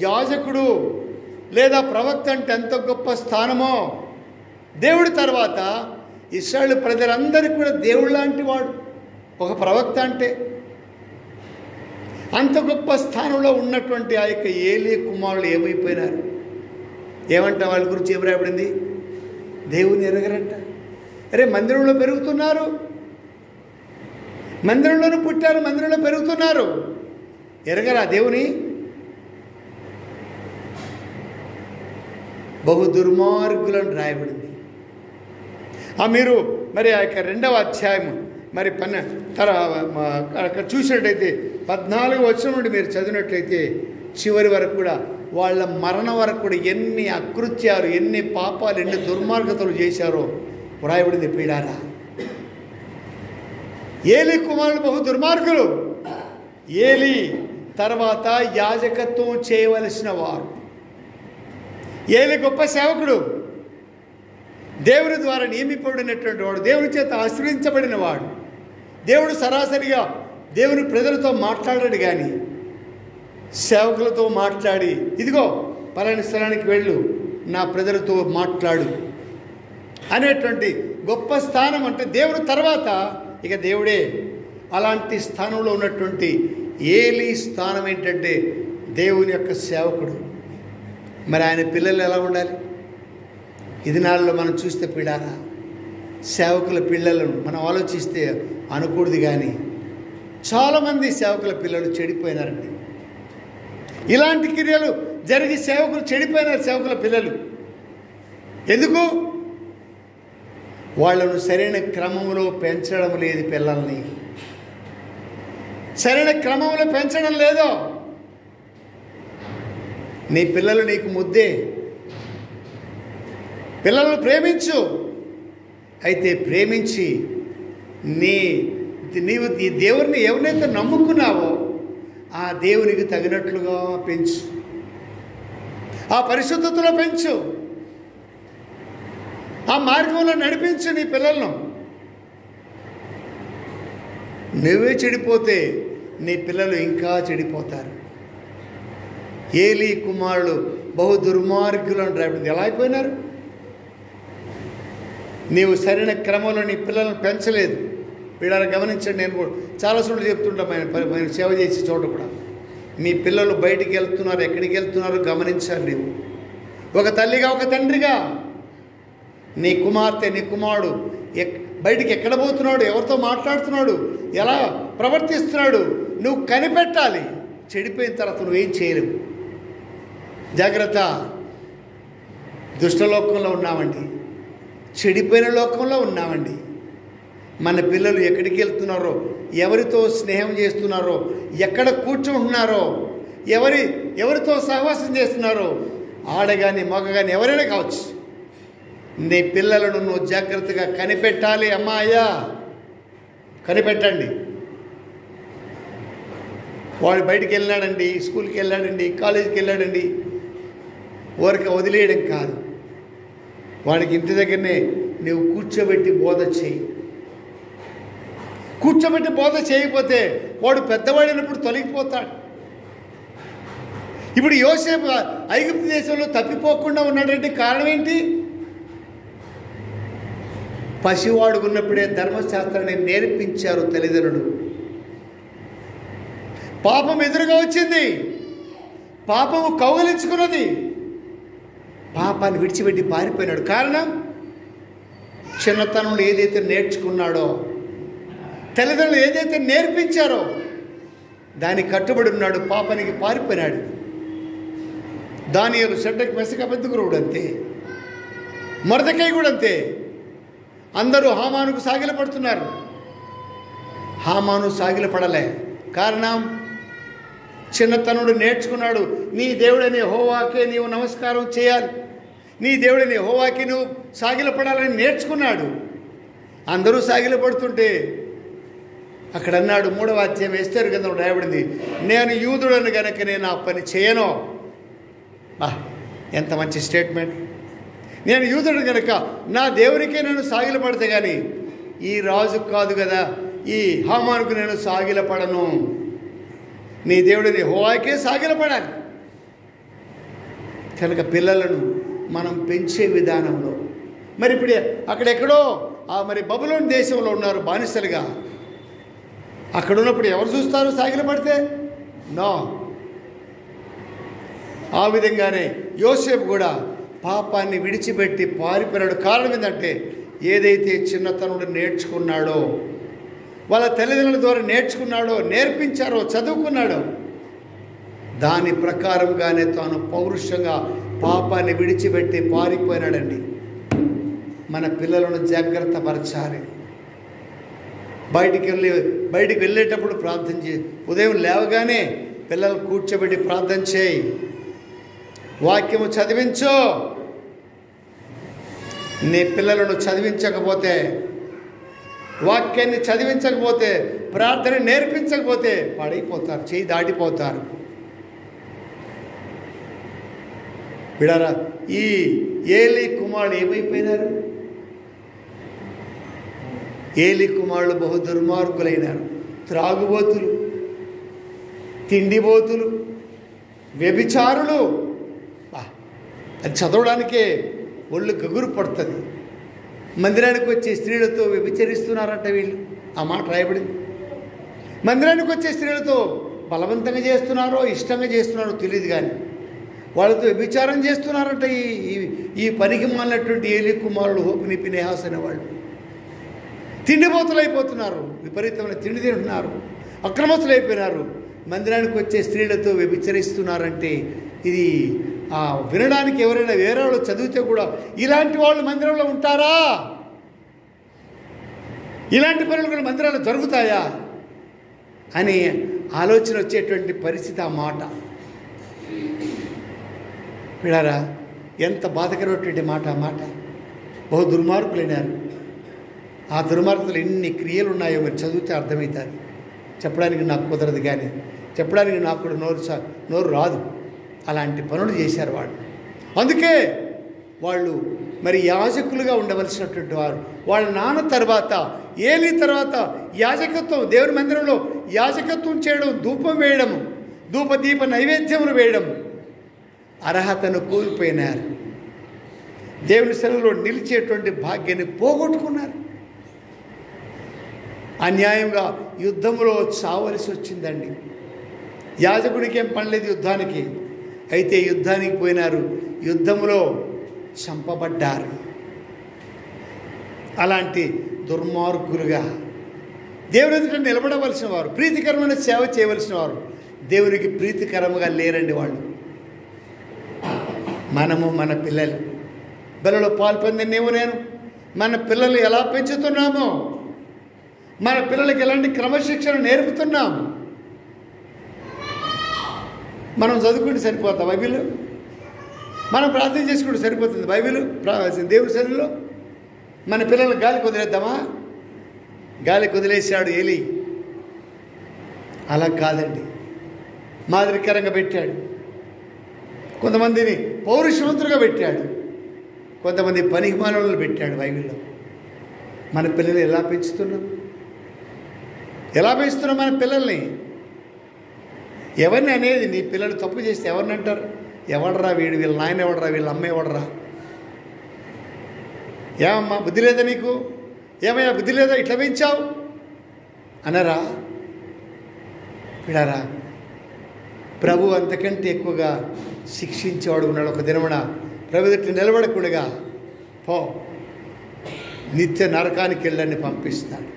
యాజకుడు లేదా ప్రవక్త అంటే ఎంత గొప్ప స్థానమో. దేవుడి తర్వాత ఇశ్రాయేలు ప్రజలందరికీ కూడా దేవుడు లాంటి వాడు ఒక ప్రవక్త అంటే. అంత గొప్ప స్థానంలో ఉన్నటువంటి ఆ యొక్క ఏలీ కుమారులు ఏమైపోయినారు? ఏమంట వాళ్ళ గురించి ఏం రాయబడింది? దేవుని ఎరగరంట. అరే, మందిరంలో పెరుగుతున్నారు, మందిరంలోనూ పుట్టారు, మందిరంలో పెరుగుతున్నారు, ఎరగరా దేవుని? బహు దుర్మార్గులను రాయబడింది. మీరు మరి ఆ యొక్క 2వ అధ్యాయము మరి అక్కడ చూసినట్టయితే 14వ వచనం నుండి మీరు చదివినట్లయితే చివరి వరకు కూడా వాళ్ళ మరణం వరకు కూడా ఎన్ని అకృత్యాలు, ఎన్ని పాపాలు, ఎన్ని దుర్మార్గతలు చేశారో వ్రాయబడింది. పీడారా, ఏలీ కుమారులు బహు దుర్మార్గులు. ఏలీ తర్వాత యాజకత్వం చేయవలసిన వారు. ఏలీ గొప్ప సేవకుడు, దేవుని ద్వారా నియమింపబడినటువంటి వాడు, దేవుని చేత ఆశ్రయించబడిన వాడు. దేవుడు సరాసరిగా దేవుని ప్రజలతో మాట్లాడాడు, కానీ సేవకులతో మాట్లాడి, ఇదిగో పలాని స్థలానికి వెళ్ళు, నా ప్రజలతో మాట్లాడు అనేటువంటి గొప్ప స్థానం. అంటే దేవుని తర్వాత ఇక దేవుడే. అలాంటి స్థానంలో ఉన్నటువంటి ఏలీ స్థానం ఏంటంటే దేవుని యొక్క సేవకుడు. మరి ఆయన పిల్లలు ఎలా ఉండాలి? ఇది నాళ్ళలో మనం చూస్తే పీడారా, సేవకుల పిల్లలను మనం ఆలోచిస్తే అనకూడదు, కానీ చాలామంది సేవకుల పిల్లలు చెడిపోయినారండి. ఇలాంటి క్రియలు జరిగి సేవకులు చెడిపోయినారు. సేవకుల పిల్లలు ఎందుకు? వాళ్ళను సరైన క్రమంలో పెంచడం లేదు. పిల్లల్ని సరైన క్రమంలో పెంచడం లేదో. నీ పిల్లలు నీకు ముద్దే. పిల్లలను ప్రేమించు. అయితే ప్రేమించి నీవు ఈ దేవుడిని ఎవరినైతే నమ్ముకున్నావో ఆ దేవునికి తగినట్లుగా పెంచు, ఆ పరిశుద్ధతలో పెంచు, ఆ మార్గంలో నడిపించు నీ పిల్లలను. నువ్వే చెడిపోతే నీ పిల్లలు ఇంకా చెడిపోతారు. ఏలీ కుమారులు బహు దుర్మార్గులు అంటారు. ఎలా అయిపోయినారు? నీవు సరైన క్రమంలో నీ పిల్లలను పెంచలేదు. వీళ్ళని గమనించండి. నేను కూడా చాలాసార్లు చెప్తుంటాం, ఆయన సేవ చేసే చోట కూడా, మీ పిల్లలు బయటికి వెళ్తున్నారు, ఎక్కడికి వెళ్తున్నారో గమనించాలి. నీవు ఒక తల్లిగా, ఒక తండ్రిగా, నీ కుమార్తె, నీ కుమారుడు బయటికి ఎక్కడ పోతున్నాడు, ఎవరితో మాట్లాడుతున్నాడు, ఎలా ప్రవర్తిస్తున్నాడు, నువ్వు కనిపెట్టాలి. చెడిపోయిన తర్వాత నువ్వేం చేయలేవు. జాగ్రత్త. దుష్టలోకంలో ఉన్నామండి, చెడిపోయిన లోకంలో ఉన్నామండి. మన పిల్లలు ఎక్కడికి వెళ్తున్నారో, ఎవరితో స్నేహం చేస్తున్నారో, ఎక్కడ కూర్చుంటున్నారో, ఎవరితో సహవాసం చేస్తున్నారో, ఆడగాని మగగాని ఎవరైనా కావచ్చు, నీ పిల్లలను నువ్వు జాగ్రత్తగా కనిపెట్టాలి. అమ్మా అయ్యా, కనిపెట్టండి. వాడు బయటికి వెళ్ళాడండి, స్కూల్కి వెళ్ళాడండి, కాలేజీకి వెళ్ళాడండి, ఊరికి వదిలేయడం కాదు. వాడికి ఇంటి దగ్గరనే నువ్వు కూర్చోబెట్టి బోధ చేయి. కూర్చోబెట్టి బోధ చేయకపోతే వాడు పెద్దవాడైనప్పుడు తొలగిపోతాడు. ఇప్పుడు యోసేపు ఐగుప్తు దేశంలో తప్పిపోకుండా ఉన్నాడంటే కారణం ఏంటి? పసివాడు ఉన్నప్పుడే ధర్మశాస్త్రాన్ని నేర్పించారు తల్లిదండ్రులు. పాపం ఎదురుగా వచ్చింది, పాపము కౌగలించుకున్నది, పాపాన్ని విడిచిపెట్టి పారిపోయినాడు. కారణం, చిన్నతనంలో ఏదైతే నేర్చుకున్నాడో, తల్లిదండ్రులు ఏదైతే నేర్పించారో దానికి కట్టుబడి ఉన్నాడు, పాపానికి పారిపోయినాడు. దానియేలు, షడ్రకు, మెషకు, అబేద్నెగో కూడా అంతే, మొర్దెకై కూడా అంతే. అందరూ హామానుకు సాగిలపడుతున్నారు. హామాను సాగిలపడలే. కారణం, చిన్నతనుడు నేర్చుకున్నాడు, నీ దేవుడని యెహోవాకే నీవు నమస్కారం చేయాలి, నీ దేవుడని యెహోవాకి నువ్వు సాగిలపడాలని నేర్చుకున్నాడు. అందరూ సాగిలపడుతుంటే అక్కడ అన్నాడు, 3వ అధ్యాయం ఎస్తేరు గ్రంథంలో రాయబడింది, నేను యూదుడను గనక నేను ఆ పని చేయను. ఎంత మంచి స్టేట్మెంట్. నేను యూదుడు కనుక నా దేవునికే నేను సాగిలపడితే కానీ ఈ రాజు కాదు కదా, ఈ హామానుకు నేను సాగిలపడను. నీ దేవుడిని యెహోవాకే సాగిలపడాలి. కనుక పిల్లలను మనం పెంచే విధానంలో, మరి ఇప్పుడు అక్కడెక్కడో మరి బబులోను దేశంలో ఉన్నారు బానిసలుగా. అక్కడ ఉన్నప్పుడు ఎవరు చూస్తారు సాగిలపడితే? నో. ఆ విధంగానే యోసేపు కూడా పాపాన్ని విడిచిపెట్టి పారిపోయాడు. కారణం ఏంటంటే, ఏదైతే చిన్నతనుడు నేర్చుకున్నాడో, వాళ్ళ తల్లిదండ్రుల ద్వారా నేర్చుకున్నాడో, నేర్పించారో, చదువుకున్నాడో, దాని ప్రకారంగానే తాను పౌరుషంగా పాపాన్ని విడిచిపెట్టి పారిపోయినాడండి. మన పిల్లలను జాగ్రత్త పరచాలి. బయటికి వెళ్ళేటప్పుడు ప్రార్థన చేయి. ఉదయం లేవగానే పిల్లలు కూర్చోబెట్టి ప్రార్థన చేయి. వాక్యము చదివించు. నీ పిల్లలను చదివించకపోతే, వాక్యాన్ని చదివించకపోతే, ప్రార్థన నేర్పించకపోతే పడైపోతారు, చేయి దాటిపోతారు. విడారా, ఈ ఏలీ కుమారుడు ఏమైపోయినారు? ఏలీ కుమారులు బహు దుర్మార్గులైనారు. త్రాగుబోతులు, తిండిబోతులు, వ్యభిచారులు. అది చదవడానికే ఒళ్ళు గగురు పడుతుంది. మందిరానికి వచ్చే స్త్రీలతో వ్యభిచరిస్తున్నారంట వీళ్ళు. ఆ మాట రాయబడింది. మందిరానికి వచ్చే స్త్రీలతో బలవంతంగా చేస్తున్నారో ఇష్టంగా చేస్తున్నారో తెలియదు, కానీ వాళ్ళతో వ్యభిచారం చేస్తున్నారంట ఈ పనికి మాలినటువంటి ఏలీ కుమారుడు, హోప్ని, ఫినెహాస్ అనేవాళ్ళు. తిండిబోతులు అయిపోతున్నారు, విపరీతమైన తిండి తింటున్నారు, అక్రమస్తులు అయిపోయినారు. మందిరానికి వచ్చే స్త్రీలతో వ్యభిచరిస్తున్నారంటే ఇది వినడానికి ఎవరైనా వేరే వాళ్ళు చదివితే కూడా ఇలాంటి వాళ్ళు మందిరంలో ఉంటారా? ఇలాంటి పనులు కూడా మందిరాలు జరుగుతాయా అని ఆలోచన వచ్చేటువంటి పరిస్థితి ఆ మాట. విడారా, ఎంత బాధకరమైనటువంటి మాట ఆ మాట. బహు దుర్మార్గులైనారు. ఆ దుర్మార్గులు ఎన్ని క్రియలు ఉన్నాయో మీరు చదివితే అర్థమవుతుంది. చెప్పడానికి నాకు కుదరదు, కానీ చెప్పడానికి నాకు కూడా నోరు రాదు. అలాంటి పనులు చేశారు వాళ్ళు. అందుకే వాళ్ళు మరి యాజకులుగా ఉండవలసినటువంటి వారు. వాళ్ళ నాన్న తర్వాత ఏలీ తర్వాత యాజకత్వం, దేవుని మందిరంలో యాజకత్వం చేయడం, ధూపం వేయడము, ధూపదీప నైవేద్యములు వేయడం అర్హతను కోల్పోయినారు. దేవుని సన్నిధిలో నిలిచేటువంటి భాగ్యాన్ని పోగొట్టుకున్నారు. అన్యాయంగా యుద్ధంలో చావలసి వచ్చిందండి. యాజకుడికి ఏం పనిలేదు యుద్ధానికి, అయితే యుద్ధానికి పోయినారు, యుద్ధంలో చంపబడ్డారు. అలాంటి దుర్మార్గులుగా దేవుని ఎదుట నిలబడవలసిన వారు, ప్రీతికరమైన సేవ చేయవలసిన వారు దేవునికి ప్రీతికరంగా లేరండి వాళ్ళు. మనము మన పిల్లలు బలలో పాల్పొందిన నీవు నేను మన పిల్లలు ఎలా పెంచుతున్నామో, మన పిల్లలకి ఎలాంటి క్రమశిక్షణ నేర్పుతున్నాము. మనం చదువుకుంటే సరిపోతా బైబిల్, మనం ప్రార్థన చేసుకుంటే సరిపోతుంది బైబిల్ దేవుని సన్నిధిలో. మన పిల్లలు గాలి కుదిరేద్దామా? గాలి కుదిలేశాడు ఏలీ. అలా కాదండి, మాదిరికరంగా పెట్టాడు. కొంతమందిని పౌరుషవంతులుగా పెట్టాడు, కొంతమంది పనికిమాలినలను పెట్టాడు బైబిల్లో. మన పిల్లలు ఎలా పెంచుతున్నాం? ఎలా పెంచుతున్నాం మన పిల్లల్ని? ఎవరిని అనేది? నీ పిల్లలు తప్పు చేస్తే ఎవరిని అంటారు? ఎవడరా వీడు, వీళ్ళ నాయన ఎవడరా, వీళ్ళ అమ్మ ఎవడరా, ఏమమ్మా బుద్ధి లేదా నీకు, ఏమయ్యా బుద్ధి లేదా, ఇట్లా పెంచావు అనరా? విడారా? ప్రభు అంతకంటే ఎక్కువగా శిక్షించేవాడు ఉన్నాడు. ఒక దినమున ప్రభు ఎదుట నిలబడకుండా పో, నిత్య నరకానికి వెళ్ళని పంపిస్తాడు.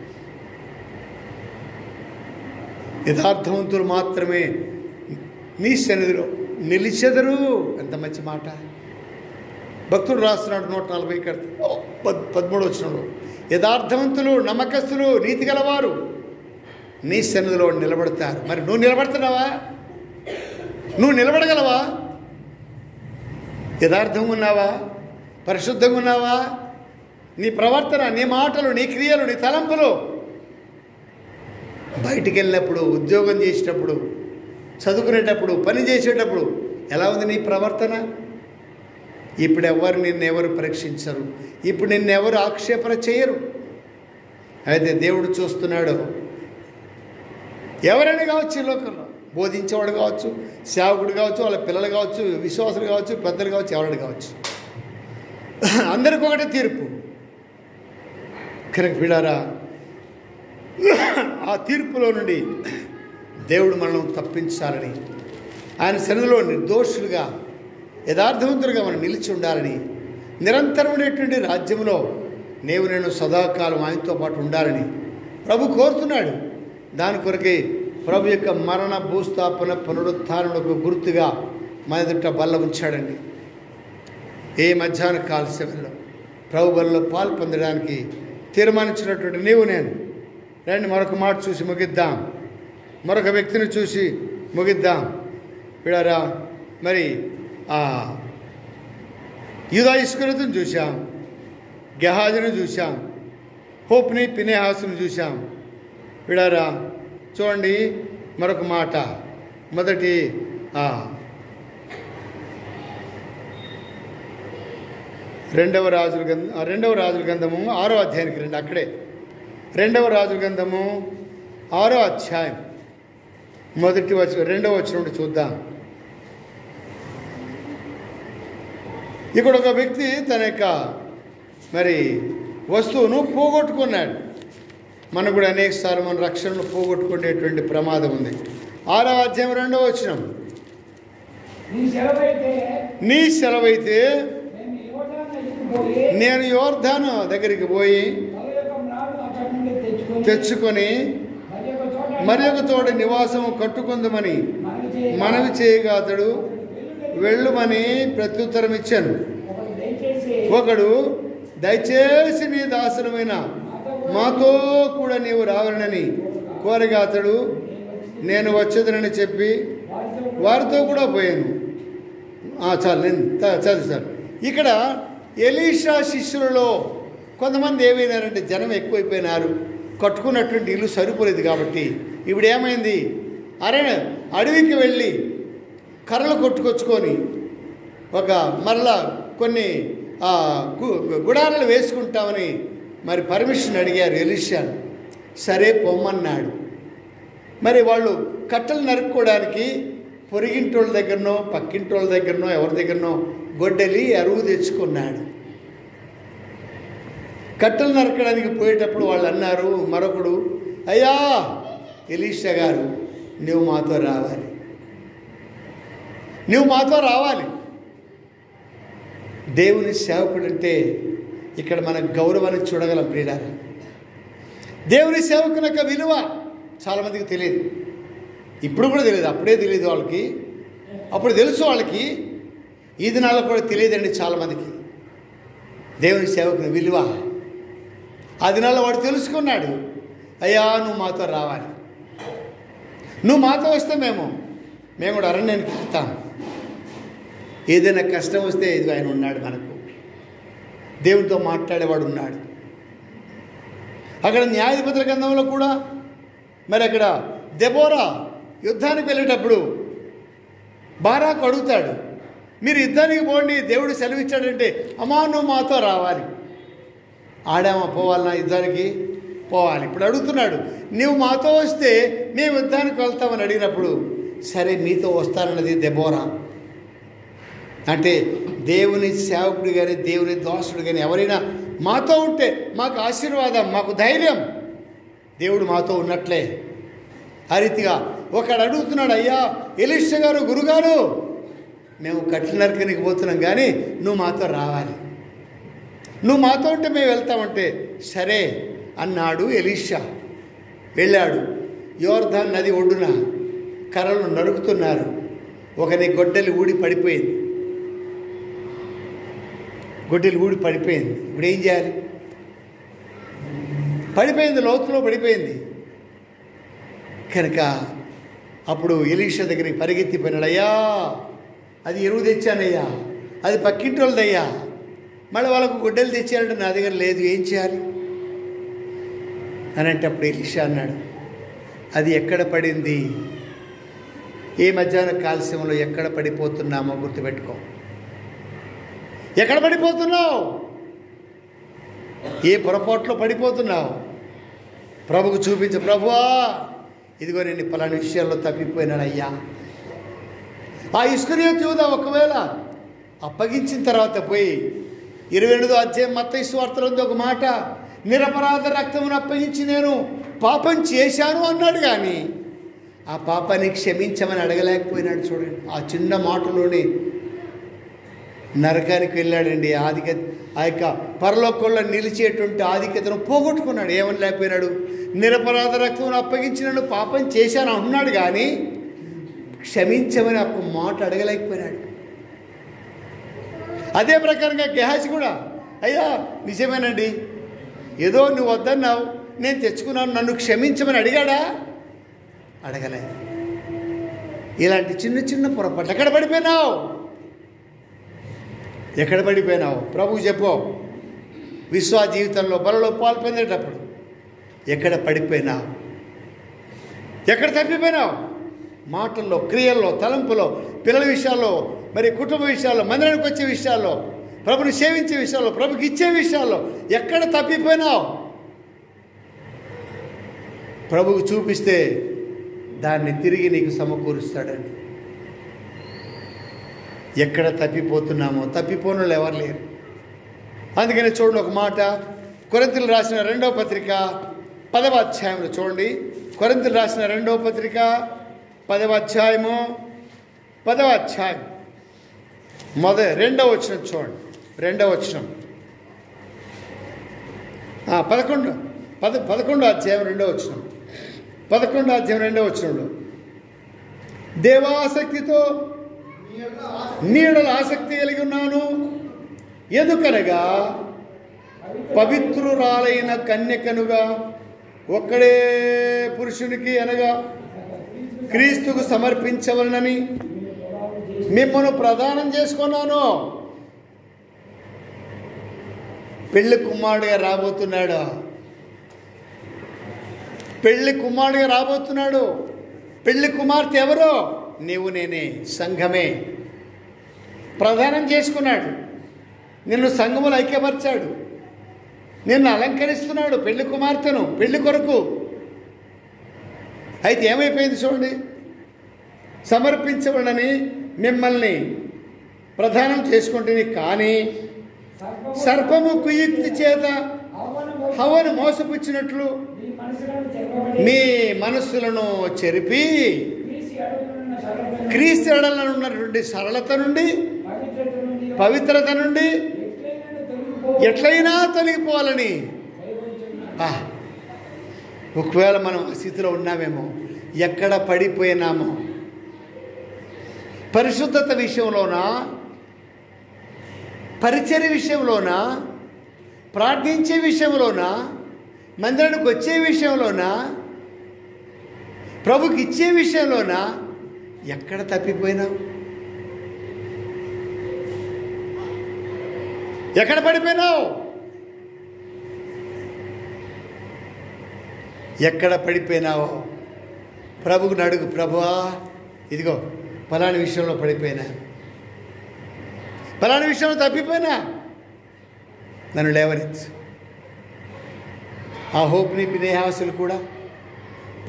యథార్థవంతులు మాత్రమే నీ సన్నిధిలో నిలిచెదరు. ఎంత మంచి మాట భక్తుడు రాస్తున్నాడు 140 వచ్చినప్పుడు. యథార్థవంతులు, నమ్మకస్తులు, నీతి గలవారు నీ సన్నిధిలో నిలబడతారు. మరి నువ్వు నిలబడుతున్నావా? నువ్వు నిలబడగలవా? యథార్థంగా ఉన్నావా? పరిశుద్ధంగా ఉన్నావా? నీ ప్రవర్తన, నీ మాటలు, నీ క్రియలు, నీ తలంపులు, బయటికి వెళ్ళినప్పుడు, ఉద్యోగం చేసేటప్పుడు, చదువుకునేటప్పుడు, పని చేసేటప్పుడు ఎలా ఉంది నీ ప్రవర్తన? ఇప్పుడు నిన్నెవరు పరీక్షించరు, ఇప్పుడు నిన్నెవరు ఆక్షేపణ చేయరు. అయితే దేవుడు చూస్తున్నాడు. ఎవరైనా కావచ్చు, ఈ లోకంలో బోధించేవాడు కావచ్చు, సేవకుడు కావచ్చు, వాళ్ళ పిల్లలు కావచ్చు, విశ్వాసులు కావచ్చు, పెద్దలు కావచ్చు, ఎవరైనా కావచ్చు, అందరికీ ఒకటే తీర్పు. కనుక బిడ్డారా, ఆ తీర్పులో నుండి దేవుడు మనం తప్పించాలని, ఆయన సన్నిధిలో నిర్దోషులుగా, యథార్థవంతులుగా మనం నిలిచి ఉండాలని, నిరంతరమైనటువంటి రాజ్యంలో నేను సదాకాలం ఆయనతో పాటు ఉండాలని ప్రభు కోరుతున్నాడు. దాని కొరకే ప్రభు యొక్క మరణ, భూస్థాపన, పునరుత్థానములకు గుర్తుగా మన ఎదుట బల్ల ఉంచాడండి. ఏ మధ్యాహ్న కాల సమయంలో ప్రభు బలలో పాలు పొందడానికి తీర్మానించినటువంటి నీవు నేను రండి. మరొక మాట చూసి ముగిద్దాం, మరొక వ్యక్తిని చూసి ముగిద్దాం. విడారా, మరి యూదా ఇస్కరియోతును చూసాం, గెహాజీని చూసాం, హోప్ని, ఫినెహాసును చూసాం. విడారా, చూడండి మరొక మాట. మొదటి రెండవ రాజుల గ్రంథము 6వ అధ్యాయానికి రండి. అక్కడే రెండవ రాజుల గ్రంథము 6వ అధ్యాయం మొదటి రెండవ వచనం చూద్దాం. ఇక్కడ ఒక వ్యక్తి తన యొక్క మరి వస్తువును పోగొట్టుకున్నాడు. మనకు కూడా అనేకసార్లు మన రక్షణను పోగొట్టుకునేటువంటి ప్రమాదం ఉంది. 6వ అధ్యాయం 2వ వచనం, నీ సెలవైతే నేను యోర్దాను దగ్గరికి పోయి తెచ్చుకొని మరి ఒక చోట నివాసము కట్టుకుందామని మనవి చేయగా అతడు వెళ్ళుమని ప్రత్యుత్తరం ఇచ్చాను. ఒకడు, దయచేసి నీ దాసులమైన మాతో కూడా నీవు రావాలని కోరగా అతడు, నేను వచ్చేదనని చెప్పి వారితో కూడా పోయాను. చాలు, నేను చదువుతాను. ఇక్కడ ఎలీషా శిష్యులలో కొంతమంది ఏమైనారంటే జనం ఎక్కువైపోయినారు, కట్టుకున్నటువంటి ఇల్లు సరిపోలేదు. కాబట్టి ఇప్పుడు ఏమైంది, అడవికి వెళ్ళి కర్రలు కొట్టుకొచ్చుకొని మరలా కొన్ని గుడారాలు వేసుకుంటామని మరి పర్మిషన్ అడిగారు ఎలీషాను. సరే పొమ్మన్నాడు. మరి వాళ్ళు కట్టలు నరుక్కోవడానికి పొరిగింటోళ్ళ దగ్గరనో పక్కింటోళ్ళ దగ్గరనో ఎవరి దగ్గరనో గొడ్డలి అరువు తెచ్చుకున్నాడు. కట్టలు నరకడానికి పోయేటప్పుడు వాళ్ళు అన్నారు, మరొకడు, అయ్యా ఎలీషా గారు నువ్వు మాతో రావాలి, నువ్వు మాతో రావాలి. దేవుని సేవకుడు అంటే ఇక్కడ మన గౌరవాన్ని చూడగలం ప్రియులారా. దేవుని సేవకుని యొక్క విలువ చాలామందికి తెలియదు, ఇప్పుడు కూడా తెలియదు, అప్పుడే తెలియదు వాళ్ళకి, అప్పుడు తెలుసు వాళ్ళకి, ఈ దినాల్లో కూడా తెలియదండి చాలామందికి దేవుని సేవకుని విలువ. ఆ దినాల్లో వాడు తెలుసుకున్నాడు, అయ్యా నువ్వు మాతో రావాలి, నువ్వు మాతో వస్తే మేము కూడా అరణ్యానికి వెళ్తాం. ఏదైనా కష్టం వస్తే ఇది ఆయన ఉన్నాడు, మనకు దేవునితో మాట్లాడేవాడు ఉన్నాడు. అక్కడ న్యాయాధిపతుల గ్రంథంలో కూడా మరి అక్కడ దెబోరా యుద్ధానికి వెళ్ళేటప్పుడు బారాకు అడుగుతాడు, మీరు యుద్ధానికి పోండి దేవుడు సెలవిచ్చాడంటే, అమ్మా నువ్వు మాతో రావాలి. ఆడామా పోవాలన్నా యుద్ధానికి పోవాలి. ఇప్పుడు అడుగుతున్నాడు, నువ్వు మాతో వస్తే మేము యుద్ధానికి వెళ్తామని అడిగినప్పుడు సరే మీతో వస్తానన్నది దెబోరా. అంటే దేవుని సేవకుడు కానీ దేవుని దోషుడు కానీ ఎవరైనా మాతో ఉంటే మాకు ఆశీర్వాదం, మాకు ధైర్యం, దేవుడు మాతో ఉన్నట్లే. ఆ రీతిగా ఒకడు అడుగుతున్నాడు, అయ్యా ఎలీషా గారు గురుగారు మేము కట్టెల నరకనికి పోతున్నాం కానీ నువ్వు మాతో రావాలి, నువ్వు మాతో ఉంటే మేము వెళ్తామంటే సరే అన్నాడు ఎలీషా. వెళ్ళాడు. యోర్దాన్ నది ఒడ్డున కర్రలు నరుకుతున్నారు. ఒకని గొడ్డలి ఊడి పడిపోయింది, గొడ్డలి ఊడి పడిపోయింది. ఇప్పుడు ఏం చేయాలి? పడిపోయింది, లోతులో పడిపోయింది కనుక అప్పుడు ఎలీషా దగ్గరికి పరిగెత్తిపోయినాడు, అయ్యా అది ఎరువు తెచ్చానయ్యా, అది పక్కింటి వాళ్ళదయ్యా, మళ్ళీ వాళ్ళకు గొడ్డలు తెచ్చారంటే నా దగ్గర లేదు, ఏం చేయాలి అని అంటే అప్పుడు ఎలీషా అన్నాడు, అది ఎక్కడ పడింది, ఏ మధ్యాహ్న కాల్స్యంలో ఎక్కడ పడిపోతున్నామో గుర్తుపెట్టుకో. ఎక్కడ పడిపోతున్నావు? ఏ పొరపాట్లో పడిపోతున్నావు? ప్రభుకు చూపించు, ప్రభువా ఇదిగో నేను పలానా విషయాల్లో తప్పిపోయినానయ్యా. ఆ ఇస్కరియోతు యూదా ఒకవేళ అప్పగించిన తర్వాత పోయి 28వ అధ్యాయం మత్తయి సువార్తలో ఉంది ఒక మాట, నిరపరాధ రక్తమును అప్పగించి నేను పాపం చేశాను అన్నాడు. కానీ ఆ పాపాన్ని క్షమించమని అడగలేకపోయినాడు. చూడండి, ఆ చిన్న మాటలోనే నరకానికి వెళ్ళాడండి. ఆ యొక్క పరలోకంలో నిలిచేటువంటి ఆధిక్యతను పోగొట్టుకున్నాడు. ఏమని లేకపోయినాడు? నిరపరాధ రక్తమును అప్పగించి నన్ను పాపం చేశాను అన్నాడు, కానీ క్షమించమని ఒక మాట అడగలేకపోయినాడు. అదే ప్రకారంగా గెహాజీ కూడా, అయ్యా నిజమేనండి, ఏదో నువ్వు వద్దన్నావు, నేను తెచ్చుకున్నాను, నన్ను క్షమించమని అడిగాడా? అడగలే. ఇలాంటి చిన్న చిన్న పొరపాట్లు. ఎక్కడ పడిపోయినావు? ఎక్కడ పడిపోయినావు? ప్రభువు చెప్పు. విశ్వాస జీవితంలో బలలో పాలు పొందేటప్పుడు ఎక్కడ పడిపోయినావు? ఎక్కడ తప్పిపోయినావు? మాటల్లో, క్రియల్లో, తలంపులో, పిల్లల విషయాల్లో, మరి కుటుంబ విషయాల్లో, మందిరానికి వచ్చే విషయాల్లో, ప్రభుని సేవించే విషయాల్లో, ప్రభుకి ఇచ్చే విషయాల్లో ఎక్కడ తప్పిపోయినావు? ప్రభుకు చూపిస్తే దాన్ని తిరిగి నీకు సమకూరుస్తాడండి. ఎక్కడ తప్పిపోతున్నామో, తప్పిపోనులు ఎవరు లేరు. అందుకని చూడండి ఒక మాట, కొరింథీయులు రాసిన 2వ పత్రిక 10వ అధ్యాయంలో చూడండి. కొరింథీయులు రాసిన 2వ పత్రిక 10వ అధ్యాయము 10వ అధ్యాయం 2వ వచనం చూడండి. 2వ వచనం 11వ అధ్యాయం 2వ వచనం 11వ అధ్యాయం 2వ వచనంలో, దేవాసక్తితో నీడల ఆసక్తి కలిగి ఉన్నాను, ఎందుకనగా పవిత్రురాలైన కన్యకనుగా ఒక్కడే పురుషునికి అనగా క్రీస్తుకు సమర్పించవలనని మిమ్మల్ని ప్రదానం చేసుకున్నాను. పెళ్లి కుమారుడిగా రాబోతున్నాడు. పెళ్లి కుమారుడిగా రాబోతున్నాడు. పెళ్లి కుమార్తె ఎవరో? నీవు నేనే, సంఘమే. ప్రదానం చేసుకున్నాడు. నిన్ను సంఘములో ఐక్యపరిచాడు, నిన్ను అలంకరిస్తున్నాడు, పెళ్లి కుమార్తెను పెళ్లి కొరకు. అయితే ఏమైపోయింది చూడండి, సమర్పించబడని మిమ్మల్ని ప్రధానం చేసుకుంటుంది, కానీ సర్పము కుయుక్తి చేత హవ్వను మోసపుచ్చినట్లు మీ మనస్సులను చెరిపి క్రీస్తు ఎడలను ఉన్నటువంటి సరళత నుండి, పవిత్రత నుండి ఎట్లయినా తొలగిపోవాలని. ఒకవేళ మనం ఆ స్థితిలో ఉన్నామేమో, ఎక్కడ పడిపోయినామో, పరిశుద్ధత విషయంలోనా, పరిచర్య విషయంలోనా, ప్రార్థించే విషయంలోనా, మందిరానికి వచ్చే విషయంలోనా, ప్రభుకి ఇచ్చే విషయంలోనా ఎక్కడ తప్పిపోయినావు? ఎక్కడ పడిపోయినావు? ఎక్కడ పడిపోయినావో ప్రభువుని అడుగు. ప్రభువా, ఇదిగో ఫలాని విషయంలో పడిపోయినా, ఫలాని విషయంలో తప్పిపోయినా, నన్ను లేవనెత్తు. ఆ హోప్ని పినేహాసులు కూడా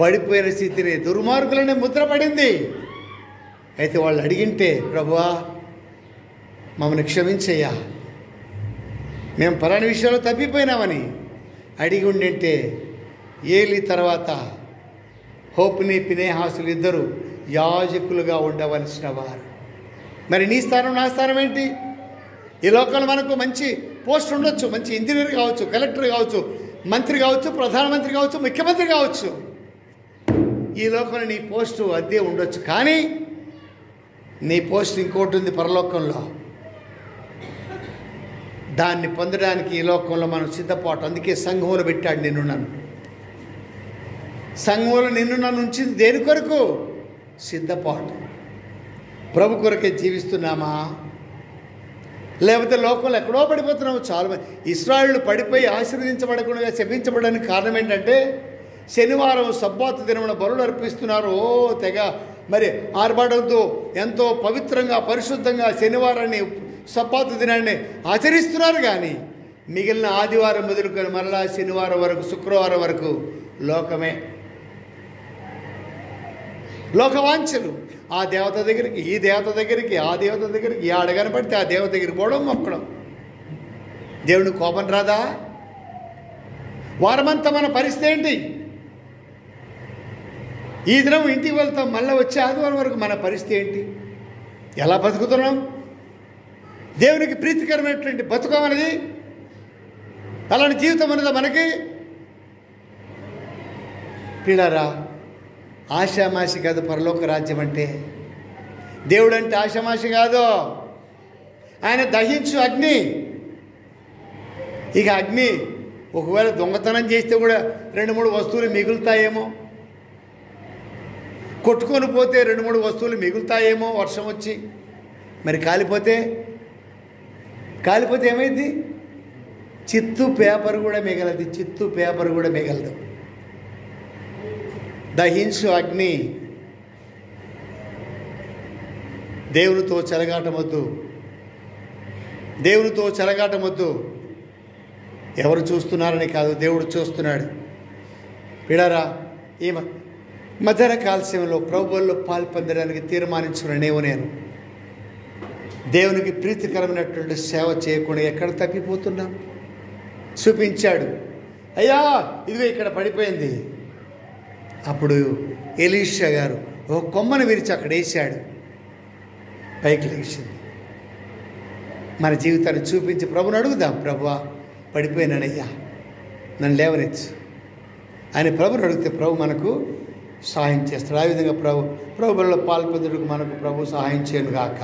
పడిపోయిన స్థితిని దుర్మార్గులనే ముద్ర పడింది. అయితే వాళ్ళు అడిగింటే, ప్రభువా మమ్మల్ని క్షమించయ్యా, మేము ఫలాని విషయంలో తప్పిపోయినామని అడిగి ఉండింటే, ఏలి తర్వాత హోప్ని పినేహాసులు ఇద్దరు యాజకులుగా ఉండవలసిన వారు. మరి నీ స్థానం నా స్థానం ఏంటి? ఈ లోకంలో మనకు మంచి పోస్ట్ ఉండొచ్చు, మంచి ఇంజనీర్ కావచ్చు, కలెక్టర్ కావచ్చు, మంత్రి కావచ్చు, ప్రధానమంత్రి కావచ్చు, ముఖ్యమంత్రి కావచ్చు. ఈ లోకంలో నీ పోస్టు అదే ఉండొచ్చు, కానీ నీ పోస్ట్ ఇంకోటి ఉంది పరలోకంలో. దాన్ని పొందడానికి ఈ లోకంలో మనం సిద్ధపాటు. అందుకే సంఘంలో పెట్టాడు నిన్ను నన్ను. సంఘంలో నిన్ను నన్ను ఉంచింది దేని కొరకు? సిద్ధపాటు. ప్రభు కొరకే జీవిస్తున్నామా, లేకపోతే లోకంలో ఎక్కడో పడిపోతున్నాము? చాలామంది ఇశ్రాయేలు పడిపోయి ఆశీర్వదించబడకుండా శపించబడడానికి కారణం ఏంటంటే, శనివారం సబ్బాతు దినమున బలులు అర్పిస్తున్నారు. తెగ మరి ఆర్భాటంతో ఎంతో పవిత్రంగా పరిశుద్ధంగా శనివారాన్ని సబ్బాతు దినాన్ని ఆచరిస్తున్నారు. కానీ మిగిలిన ఆదివారం మొదలుకొని మరలా శనివారం వరకు, శుక్రవారం వరకు లోకమే, లోకవాంఛలు. ఆ దేవత దగ్గరికి, ఈ దేవత దగ్గరికి, ఆ దేవత దగ్గరికి, ఈ అడగని పడితే ఆ దేవత దగ్గరికి పోవడం, మొక్కడం. దేవుని కోపం రాదా? వారమంతా మన పరిస్థితి ఏంటి? ఈ దినం ఇంటికి వెళ్తాం, మళ్ళీ వచ్చే ఆదివారం వరకు మన పరిస్థితి ఏంటి? ఎలా బతుకుతున్నాం? దేవునికి ప్రీతికరమైనటువంటి బతుకం అనేది, అలాంటి జీవితం అనేది మనకి. పిల్లరా, ఆషామాషి కాదు పరలోక రాజ్యం అంటే. దేవుడు అంటే ఆషామాషి కాదు. ఆయన దహించు అగ్ని. ఇక అగ్ని ఒకవేళ దొంగతనం చేస్తే కూడా 2-3 వస్తువులు మిగులుతాయేమో, కొట్టుకొని పోతే 2-3 వస్తువులు మిగులుతాయేమో వర్షం వచ్చి. మరి కాలిపోతే ఏమైంది? చిత్తు పేపర్ కూడా మిగలదు, చిత్తు పేపర్ కూడా మిగలదు. దహించు అగ్ని. దేవునితో చెలగాటమొద్దు, దేవునితో చెలగాటమొద్దు. ఎవరు చూస్తున్నారని కాదు, దేవుడు చూస్తున్నాడు. పిల్లరా, ఈ మధ్యాహ్న కాలస్యంలో ప్రభువుల్లో పాల్పొందడానికి తీర్మానించుకున్న నేను దేవునికి ప్రీతికరమైనటువంటి సేవ చేయకుండా ఎక్కడ తప్పిపోతున్నాం? చూపించాడు, అయ్యా ఇదిగో ఇక్కడ పడిపోయింది. అప్పుడు ఎలీషా గారు ఒక కొమ్మను విరిచి అక్కడ వేసాడు, పైకి లేచింది. మన జీవితాన్ని చూపించి ప్రభుని అడుగుదాం, ప్రభువా పడిపోయినానయ్యా, నన్ను లేవనెచ్చు అని ప్రభుని అడిగితే ప్రభు మనకు సహాయం చేస్తాడు. ఆ విధంగా ప్రభువులో పాల్పొందుటకు మనకు ప్రభు సహాయం చేయను గాక.